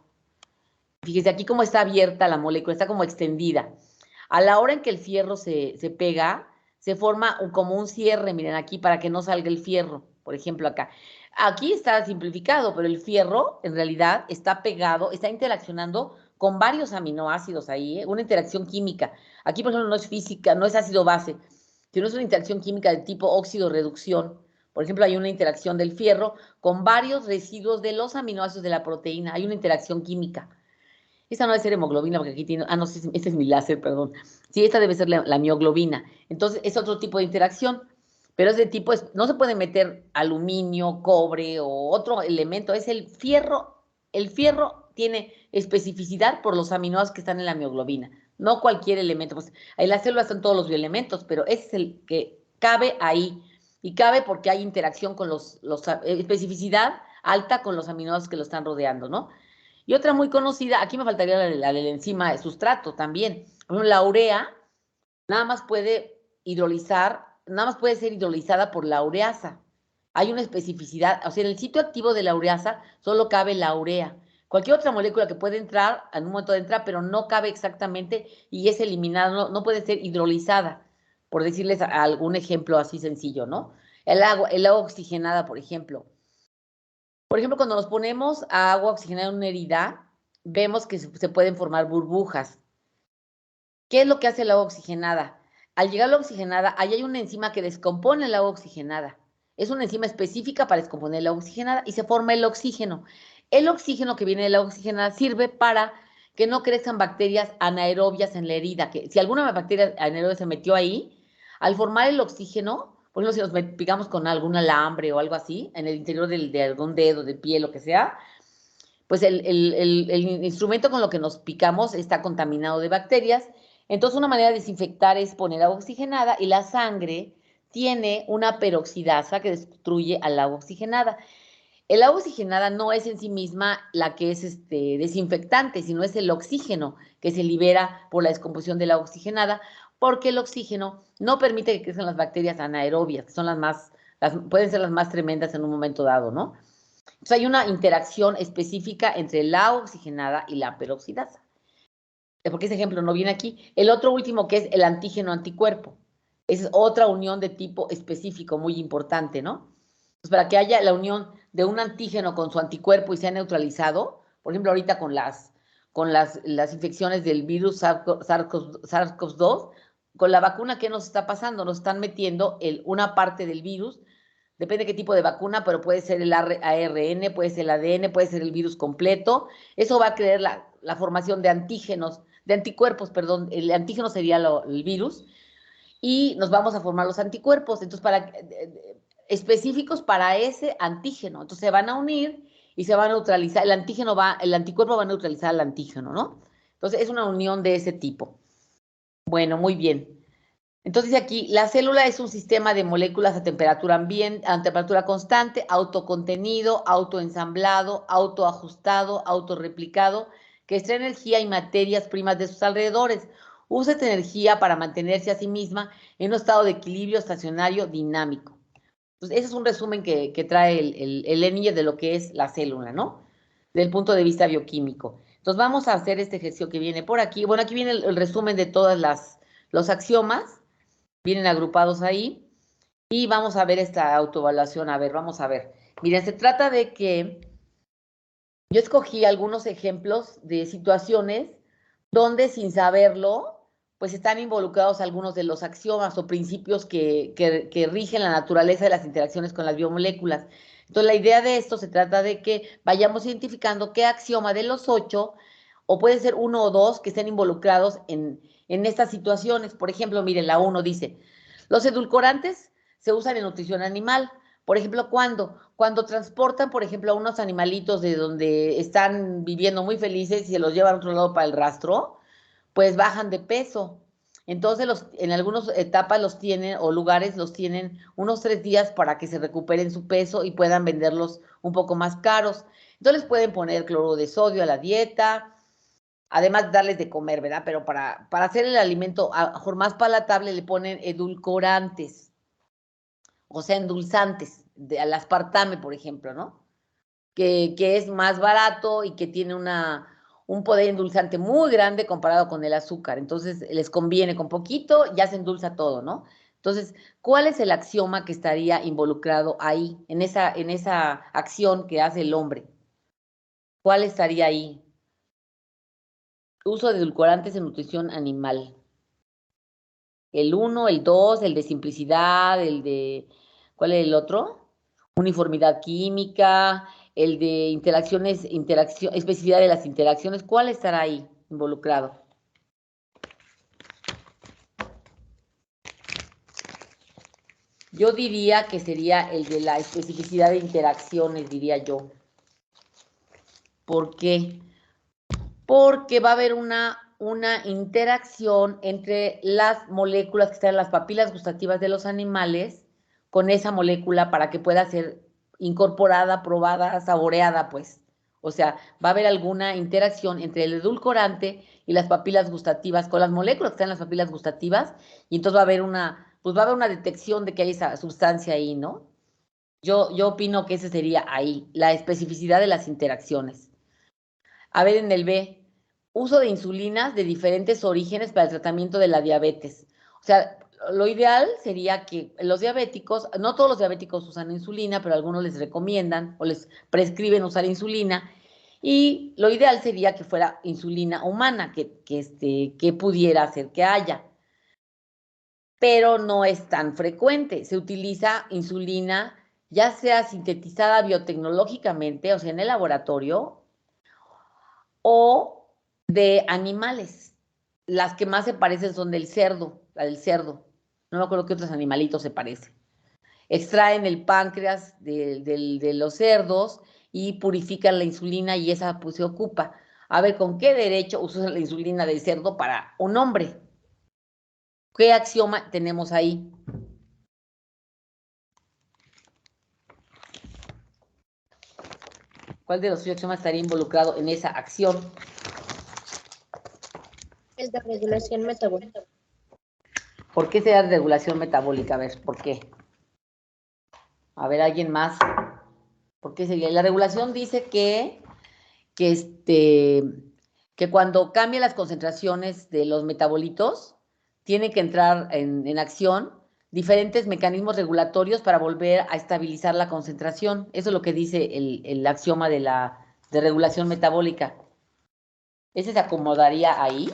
Speaker 1: Fíjense aquí cómo está abierta la molécula, está como extendida. A la hora en que el fierro se pega, se forma como un cierre, miren aquí, para que no salga el fierro, por ejemplo acá. Aquí está simplificado, pero el fierro en realidad está pegado, está interaccionando con varios aminoácidos ahí, una interacción química. Aquí, por ejemplo, no es física, no es ácido-base, sino es una interacción química de tipo óxido-reducción. Por ejemplo, hay una interacción del fierro con varios residuos de los aminoácidos de la proteína. Hay una interacción química. Esta no debe ser hemoglobina, porque aquí tiene, no, sí, este es mi láser, perdón. Sí, esta debe ser la mioglobina. Entonces, es otro tipo de interacción, pero ese tipo no se puede meter aluminio, cobre o otro elemento, es el fierro tiene especificidad por los aminoácidos que están en la mioglobina, no cualquier elemento. Pues en las células están todos los bioelementos, pero ese es el que cabe ahí. Y cabe porque hay interacción con especificidad alta con los aminoácidos que lo están rodeando, ¿no? Y otra muy conocida, aquí me faltaría la del enzima de sustrato también. Por ejemplo, la urea nada más puede ser hidrolizada por la ureasa. Hay una especificidad, o sea, en el sitio activo de la ureasa solo cabe la urea. Cualquier otra molécula que puede entrar, en un momento de entrar, pero no cabe exactamente y es eliminada, no puede ser hidrolizada, por decirles algún ejemplo así sencillo, ¿no? El agua oxigenada, por ejemplo. Por ejemplo, cuando nos ponemos a agua oxigenada en una herida, vemos que se pueden formar burbujas. ¿Qué es lo que hace el agua oxigenada? Al llegar a la oxigenada, ahí hay una enzima que descompone el agua oxigenada. Es una enzima específica para descomponer el agua oxigenada y se forma el oxígeno. El oxígeno que viene de la oxigenada sirve para que no crezcan bacterias anaerobias en la herida. Que si alguna bacteria anaerobia se metió ahí, al formar el oxígeno, por ejemplo, si nos picamos con algún alambre o algo así, en el interior de algún dedo, de piel, lo que sea, pues el instrumento con lo que nos picamos está contaminado de bacterias. Entonces, una manera de desinfectar es poner agua oxigenada y la sangre tiene una peroxidasa que destruye al agua oxigenada. El agua oxigenada no es en sí misma la que es desinfectante, sino es el oxígeno que se libera por la descomposición del agua oxigenada, porque el oxígeno no permite que crezcan las bacterias anaerobias, que son pueden ser las más tremendas en un momento dado, ¿no? Entonces hay una interacción específica entre el agua oxigenada y la peroxidasa. Porque ese ejemplo no viene aquí. El otro último que es el antígeno anticuerpo. Esa es otra unión de tipo específico muy importante, ¿no? Pues para que haya la unión de un antígeno con su anticuerpo y sea neutralizado, por ejemplo, ahorita con las infecciones del virus SARS-CoV-2, con la vacuna, ¿qué nos está pasando? Nos están metiendo una parte del virus, depende de qué tipo de vacuna, pero puede ser el ARN, puede ser el ADN, puede ser el virus completo. Eso va a crear la formación de anticuerpos, perdón, el antígeno sería el virus, y nos vamos a formar los anticuerpos. Entonces, específicos para ese antígeno. Entonces se van a unir y se va a neutralizar. El anticuerpo va a neutralizar al antígeno, ¿no? Entonces es una unión de ese tipo. Bueno, muy bien. Entonces aquí, la célula es un sistema de moléculas a temperatura constante, autocontenido, autoensamblado, autoajustado, autorreplicado, que extrae energía y materias primas de sus alrededores. Usa esta energía para mantenerse a sí misma en un estado de equilibrio estacionario dinámico. Entonces, ese es un resumen que trae el ENIE de lo que es la célula, ¿no? Desde el punto de vista bioquímico. Entonces, vamos a hacer este ejercicio que viene por aquí. Bueno, aquí viene el resumen de todos los axiomas. Vienen agrupados ahí. Y vamos a ver esta autoevaluación. A ver, vamos a ver. Miren, se trata de que yo escogí algunos ejemplos de situaciones donde sin saberlo, pues están involucrados algunos de los axiomas o principios que rigen la naturaleza de las interacciones con las biomoléculas. Entonces, la idea de esto se trata de que vayamos identificando qué axioma de los 8, o puede ser 1 o 2, que estén involucrados en estas situaciones. Por ejemplo, miren, la 1 dice, los edulcorantes se usan en nutrición animal. Por ejemplo, cuando transportan, por ejemplo, a unos animalitos de donde están viviendo muy felices y se los llevan a otro lado para el rastro, pues bajan de peso. Entonces, en algunas etapas los tienen, o lugares los tienen unos 3 días para que se recuperen su peso y puedan venderlos un poco más caros. Entonces, pueden poner cloruro de sodio a la dieta, además de darles de comer, ¿verdad? Pero para hacer el alimento mejor más palatable le ponen edulcorantes, o sea, endulzantes, al aspartame, por ejemplo, ¿no? Que es más barato y que tiene un poder endulzante muy grande comparado con el azúcar. Entonces, les conviene con poquito, ya se endulza todo, ¿no? Entonces, ¿cuál es el axioma que estaría involucrado ahí, en esa acción que hace el hombre? ¿Cuál estaría ahí? Uso de edulcorantes en nutrición animal. El 1, el 2, el de simplicidad, ¿cuál es el otro? Uniformidad química, el de especificidad de las interacciones. ¿Cuál estará ahí involucrado? Yo diría que sería el de la especificidad de interacciones, diría yo. ¿Por qué? porque va a haber una interacción entre las moléculas que están en las papilas gustativas de los animales con esa molécula para que pueda ser incorporada, probada, saboreada, pues. O sea, va a haber alguna interacción entre el edulcorante y las papilas gustativas, con las moléculas que están en las papilas gustativas, y entonces va a haber una detección de que hay esa sustancia ahí, ¿no? Yo opino que ese sería ahí, la especificidad de las interacciones. A ver, en el B, uso de insulinas de diferentes orígenes para el tratamiento de la diabetes. O sea, lo ideal sería que los diabéticos, no todos los diabéticos usan insulina, pero algunos les recomiendan o les prescriben usar insulina, y lo ideal sería que fuera insulina humana, que pudiera hacer que haya. Pero no es tan frecuente. Se utiliza insulina ya sea sintetizada biotecnológicamente, o sea, en el laboratorio, o de animales. Las que más se parecen son del cerdo, la del cerdo. No me acuerdo qué otros animalitos se parecen. Extraen el páncreas de los cerdos y purifican la insulina y esa pues se ocupa. A ver, ¿con qué derecho usan la insulina del cerdo para un hombre? ¿Qué axioma tenemos ahí? ¿Cuál de los tres axiomas estaría involucrado en esa acción?
Speaker 6: El de regulación metabólica.
Speaker 1: ¿Por qué se da regulación metabólica? A ver, ¿por qué? A ver, ¿alguien más? ¿Por qué sería? La regulación dice que cuando cambian las concentraciones de los metabolitos, tiene que entrar en acción diferentes mecanismos regulatorios para volver a estabilizar la concentración. Eso es lo que dice el axioma de regulación metabólica. ¿Ese se acomodaría ahí?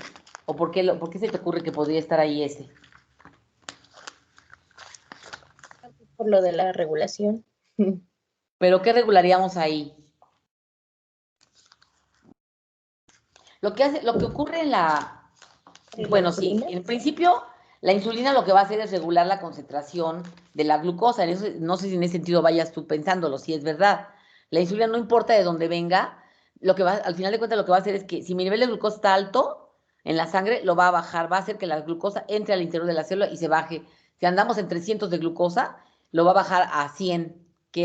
Speaker 1: ¿O por qué se te ocurre que podría estar ahí ese?
Speaker 6: Por lo de la regulación.
Speaker 1: ¿Pero qué regularíamos ahí? Lo que ocurre en bueno, sí, en principio, la insulina lo que va a hacer es regular la concentración de la glucosa. No sé si en ese sentido vayas tú pensándolo, si es verdad. La insulina no importa de dónde venga, al final de cuentas lo que va a hacer es que si mi nivel de glucosa está alto en la sangre, lo va a bajar, va a hacer que la glucosa entre al interior de la célula y se baje. Si andamos en 300 de glucosa, lo va a bajar a 100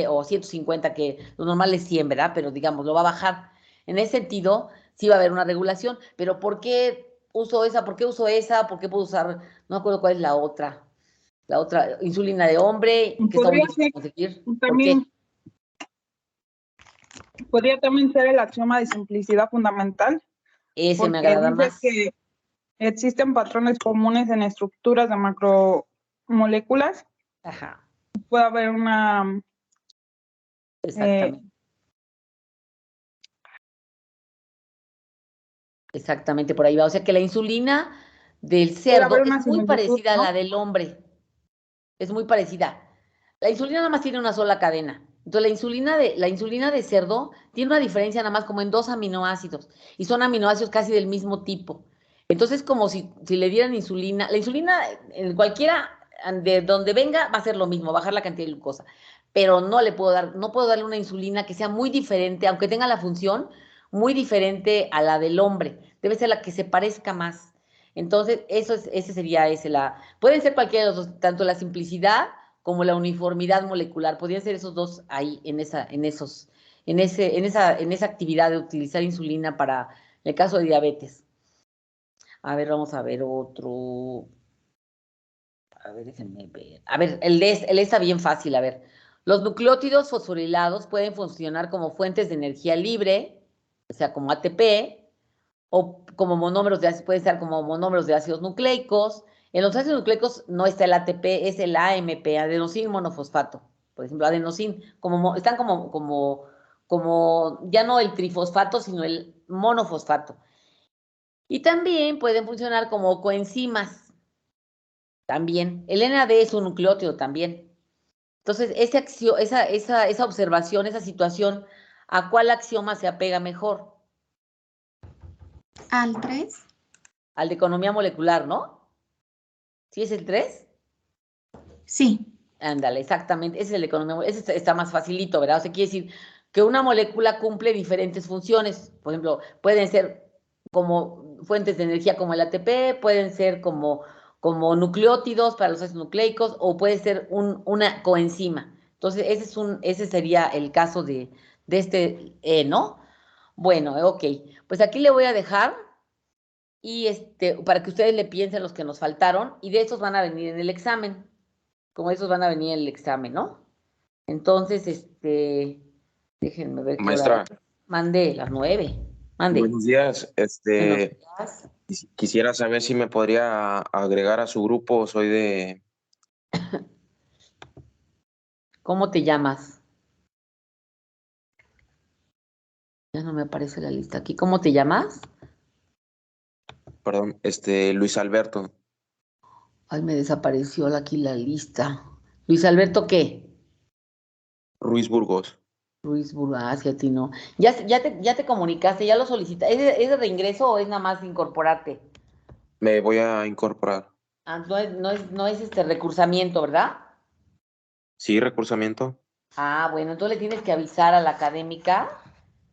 Speaker 1: o 150, que lo normal es 100, ¿verdad? Pero digamos, lo va a bajar. En ese sentido, sí va a haber una regulación, pero ¿por qué uso esa? ¿Por qué uso esa? ¿Por qué puedo usar? No me acuerdo cuál es la otra. La otra, insulina de hombre, que está muy difícil de conseguir. ¿Por qué?
Speaker 7: Podría también ser el axioma de simplicidad fundamental.
Speaker 1: Ese me agrada más.
Speaker 7: Que existen patrones comunes en estructuras de macromoléculas.
Speaker 1: Ajá.
Speaker 7: Puede haber una...
Speaker 1: Exactamente. Exactamente, por ahí va. O sea que la insulina del cerdo es muy parecida a la del hombre. Es muy parecida. La insulina nada más tiene una sola cadena. Entonces, la insulina de cerdo tiene una diferencia nada más como en 2 aminoácidos. Y son aminoácidos casi del mismo tipo. Entonces, como si le dieran insulina. La insulina, en cualquiera de donde venga, va a ser lo mismo, bajar la cantidad de glucosa. Pero no puedo darle una insulina que sea muy diferente, aunque tenga la función muy diferente a la del hombre. Debe ser la que se parezca más. Entonces, ese sería pueden ser cualquiera de los dos, tanto la simplicidad como la uniformidad molecular. Podrían ser esos dos ahí en esa actividad de utilizar insulina para el caso de diabetes. A ver, vamos a ver otro. A ver, déjenme ver. A ver, el está bien fácil, a ver. Los nucleótidos fosforilados pueden funcionar como fuentes de energía libre, o sea, como ATP, o como monómeros pueden ser como monómeros de ácidos nucleicos. En los ácidos nucleicos no está el ATP, es el AMP, adenosín monofosfato. Por ejemplo, adenosín, están como ya no el trifosfato, sino el monofosfato. Y también pueden funcionar como coenzimas. También. El NAD es un nucleótido también. Entonces, esa observación, esa situación, ¿a cuál axioma se apega mejor?
Speaker 5: Al 3.
Speaker 1: Al de economía molecular, ¿no? ¿Sí es el 3?
Speaker 5: Sí.
Speaker 1: Ándale, exactamente. Ese es el de economía molecular. Ese está más facilito, ¿verdad? O sea, quiere decir que una molécula cumple diferentes funciones. Por ejemplo, pueden ser como fuentes de energía como el ATP, pueden ser como nucleótidos para los ácidos nucleicos o puede ser una coenzima. Entonces, ese sería el caso de este ¿no? Bueno, ok. Pues aquí le voy a dejar y para que ustedes le piensen los que nos faltaron y de esos van a venir en el examen. Como esos van a venir en el examen, ¿no? Entonces, déjenme ver qué hora
Speaker 8: Maestra,
Speaker 1: es. Mandé las 9. Mande.
Speaker 8: buenos días.
Speaker 1: Buenos días.
Speaker 8: Quisiera saber si me podría agregar a su grupo. Soy de
Speaker 1: ¿Cómo te llamas? Ya no me aparece la lista aquí. ¿Cómo te llamas?
Speaker 8: perdón, Luis Alberto.
Speaker 1: Ay, me desapareció aquí la lista. Luis Alberto, ¿qué?
Speaker 8: Ruiz Burgos.
Speaker 1: Luis Burgos, a ti no. Ya te comunicaste, ya lo solicitaste. ¿Es de reingreso o es nada más incorporarte?
Speaker 8: Me voy a incorporar.
Speaker 1: Ah, no es recursamiento, ¿verdad?
Speaker 8: Sí, recursamiento.
Speaker 1: Ah, bueno, entonces le tienes que avisar a la académica.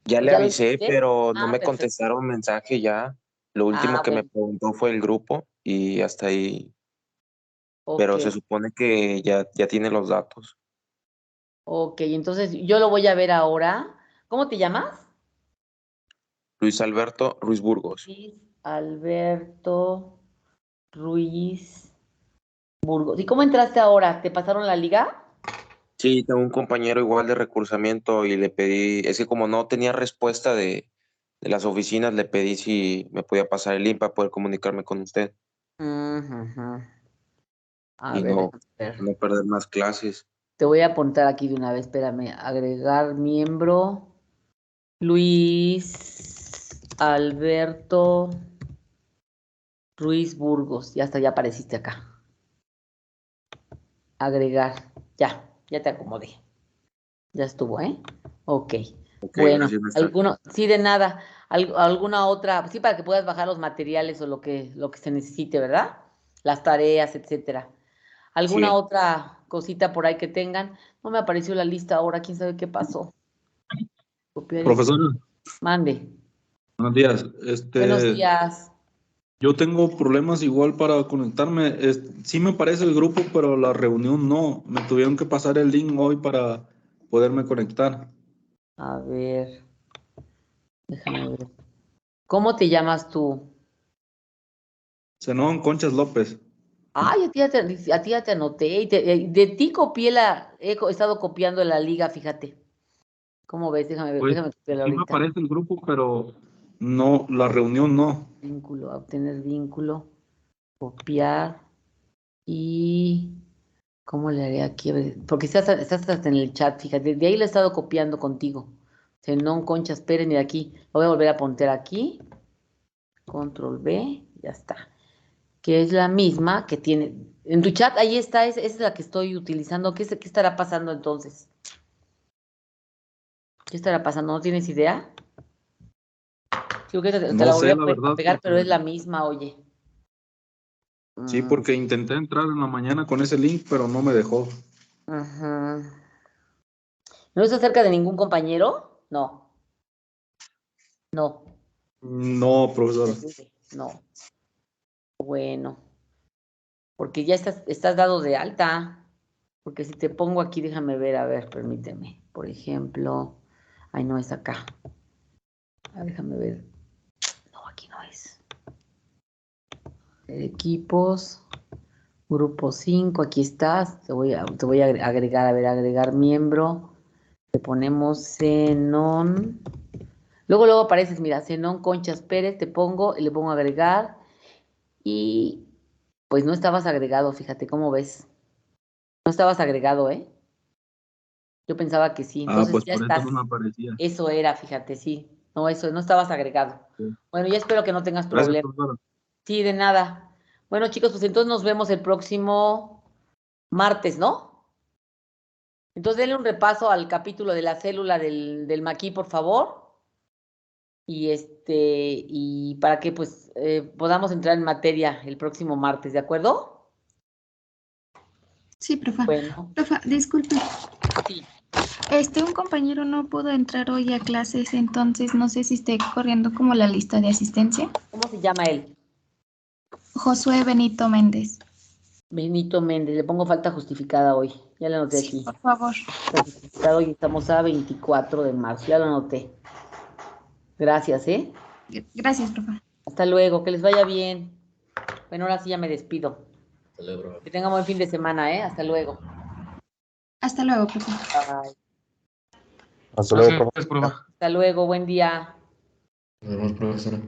Speaker 8: Ya le
Speaker 1: ¿Ya lo
Speaker 8: avisé,
Speaker 1: hiciste?
Speaker 8: pero no
Speaker 1: Ah,
Speaker 8: me
Speaker 1: perfecto.
Speaker 8: contestaron mensaje ya. Lo último
Speaker 1: Ah,
Speaker 8: que me
Speaker 1: bueno,
Speaker 8: preguntó fue el grupo y hasta ahí.
Speaker 1: ok.
Speaker 8: Pero se supone que ya tiene los datos.
Speaker 1: Ok, entonces yo lo voy a ver ahora. ¿Cómo te llamas?
Speaker 8: Luis Alberto Ruiz Burgos.
Speaker 1: Luis Alberto Ruiz Burgos. ¿Y cómo entraste ahora? ¿Te pasaron la liga?
Speaker 8: Sí, tengo un compañero igual de recursamiento y le pedí, es que como no tenía respuesta de las oficinas, le pedí si me podía pasar el link para poder comunicarme con usted
Speaker 1: Ujú. A
Speaker 8: y
Speaker 1: ver,
Speaker 8: no,
Speaker 1: déjame ver.
Speaker 8: no perder más clases.
Speaker 1: Te voy a apuntar aquí de una vez, espérame. Agregar miembro. Luis Alberto Ruiz Burgos. Ya está, ya apareciste acá. Agregar. Ya te acomodé. Ya estuvo, ¿eh? Ok.
Speaker 8: Ok,
Speaker 1: Bueno,
Speaker 8: gracias, maestra.
Speaker 1: sí, de nada. Alguna otra, sí, para que puedas bajar los materiales o lo que se necesite, ¿verdad? Las tareas, etcétera. ¿Alguna
Speaker 8: Sí.
Speaker 1: otra cosita por ahí que tengan? No me apareció la lista ahora, quién sabe qué pasó. Copiar y
Speaker 9: Profesora,
Speaker 1: mande.
Speaker 9: buenos días.
Speaker 1: Buenos días.
Speaker 9: Yo tengo problemas igual para conectarme. Sí me parece el grupo, pero la reunión no. Me tuvieron que pasar el link hoy para poderme conectar.
Speaker 1: A ver, déjame ver. ¿Cómo te llamas tú?
Speaker 9: Zenón Conchas López.
Speaker 1: Ay, a ti ya te anoté. De ti copié he estado copiando la liga, fíjate. ¿Cómo ves? Déjame ver,
Speaker 9: Pues
Speaker 1: déjame copiarla
Speaker 9: sí me
Speaker 1: ahorita.
Speaker 9: aparece el grupo, pero no, la reunión no.
Speaker 1: Vínculo, obtener vínculo, copiar y... ¿Cómo le haré aquí? A ver, porque estás hasta en el chat, fíjate. De ahí lo he estado copiando contigo. Zenón Conchas Pérez, mira aquí. Lo voy a volver a poner aquí. Control B, ya está. Que es la misma que tiene. En tu chat, ahí está, esa es la que estoy utilizando. ¿Qué estará pasando entonces? ¿Qué estará pasando? ¿No tienes idea? Sí, porque te
Speaker 9: No
Speaker 1: la volví
Speaker 9: sé,
Speaker 1: a
Speaker 9: la verdad,
Speaker 1: pegar, pero es
Speaker 9: porque
Speaker 1: la misma, oye.
Speaker 9: sí, porque intenté entrar en la mañana con ese link, pero no me dejó.
Speaker 1: Ajá. ¿No es acerca de ningún compañero? No, no,
Speaker 9: No, profesora.
Speaker 1: no. Bueno, porque ya estás dado de alta. Porque si te pongo aquí, déjame ver, a ver, permíteme. Por ejemplo, ay, no es acá. Ah, déjame ver. No, aquí no es. Equipos, grupo 5, aquí estás. Te voy a agregar, a ver, agregar miembro. Le ponemos Zenón. Luego apareces, mira, Zenón Conchas Pérez, te pongo y le pongo agregar. Y pues no estabas agregado, fíjate, ¿cómo ves? No estabas agregado, ¿eh? Yo pensaba que sí,
Speaker 9: Ah,
Speaker 1: entonces
Speaker 9: pues
Speaker 1: ya
Speaker 9: por eso
Speaker 1: estás.
Speaker 9: no me aparecía.
Speaker 1: Eso era, fíjate, sí. No, eso, no estabas agregado.
Speaker 9: Sí.
Speaker 1: Bueno, ya espero que no tengas
Speaker 9: Gracias,
Speaker 1: problemas.
Speaker 9: profesora.
Speaker 1: Sí, de nada. Bueno, chicos, pues entonces nos vemos el próximo martes, ¿no? Entonces denle un repaso al capítulo de la célula del maquis, por favor. Y y para que pues podamos entrar en materia el próximo martes, ¿de acuerdo?
Speaker 5: Sí, profa.
Speaker 1: Bueno,
Speaker 5: Profa, disculpe.
Speaker 1: sí.
Speaker 5: Un compañero no pudo entrar hoy a clases, entonces no sé si esté corriendo como la lista de asistencia.
Speaker 1: ¿Cómo se llama él?
Speaker 5: Josué Benito Méndez.
Speaker 1: Benito Méndez, le pongo falta justificada hoy. Ya lo anoté
Speaker 5: Sí,
Speaker 1: aquí.
Speaker 5: por favor.
Speaker 1: Está justificado y estamos a 24 de marzo. Ya lo anoté. Gracias, ¿eh?
Speaker 5: Gracias, profe.
Speaker 1: Hasta luego, que les vaya bien. Bueno, ahora sí ya me despido.
Speaker 3: Hasta luego, profe.
Speaker 1: Que tengan buen fin de semana, ¿eh? Hasta luego.
Speaker 5: Hasta luego, profe.
Speaker 1: Bye.
Speaker 8: Hasta luego, profe.
Speaker 2: Gracias, profe.
Speaker 1: Hasta luego, buen día.
Speaker 3: Nos vemos, profesora.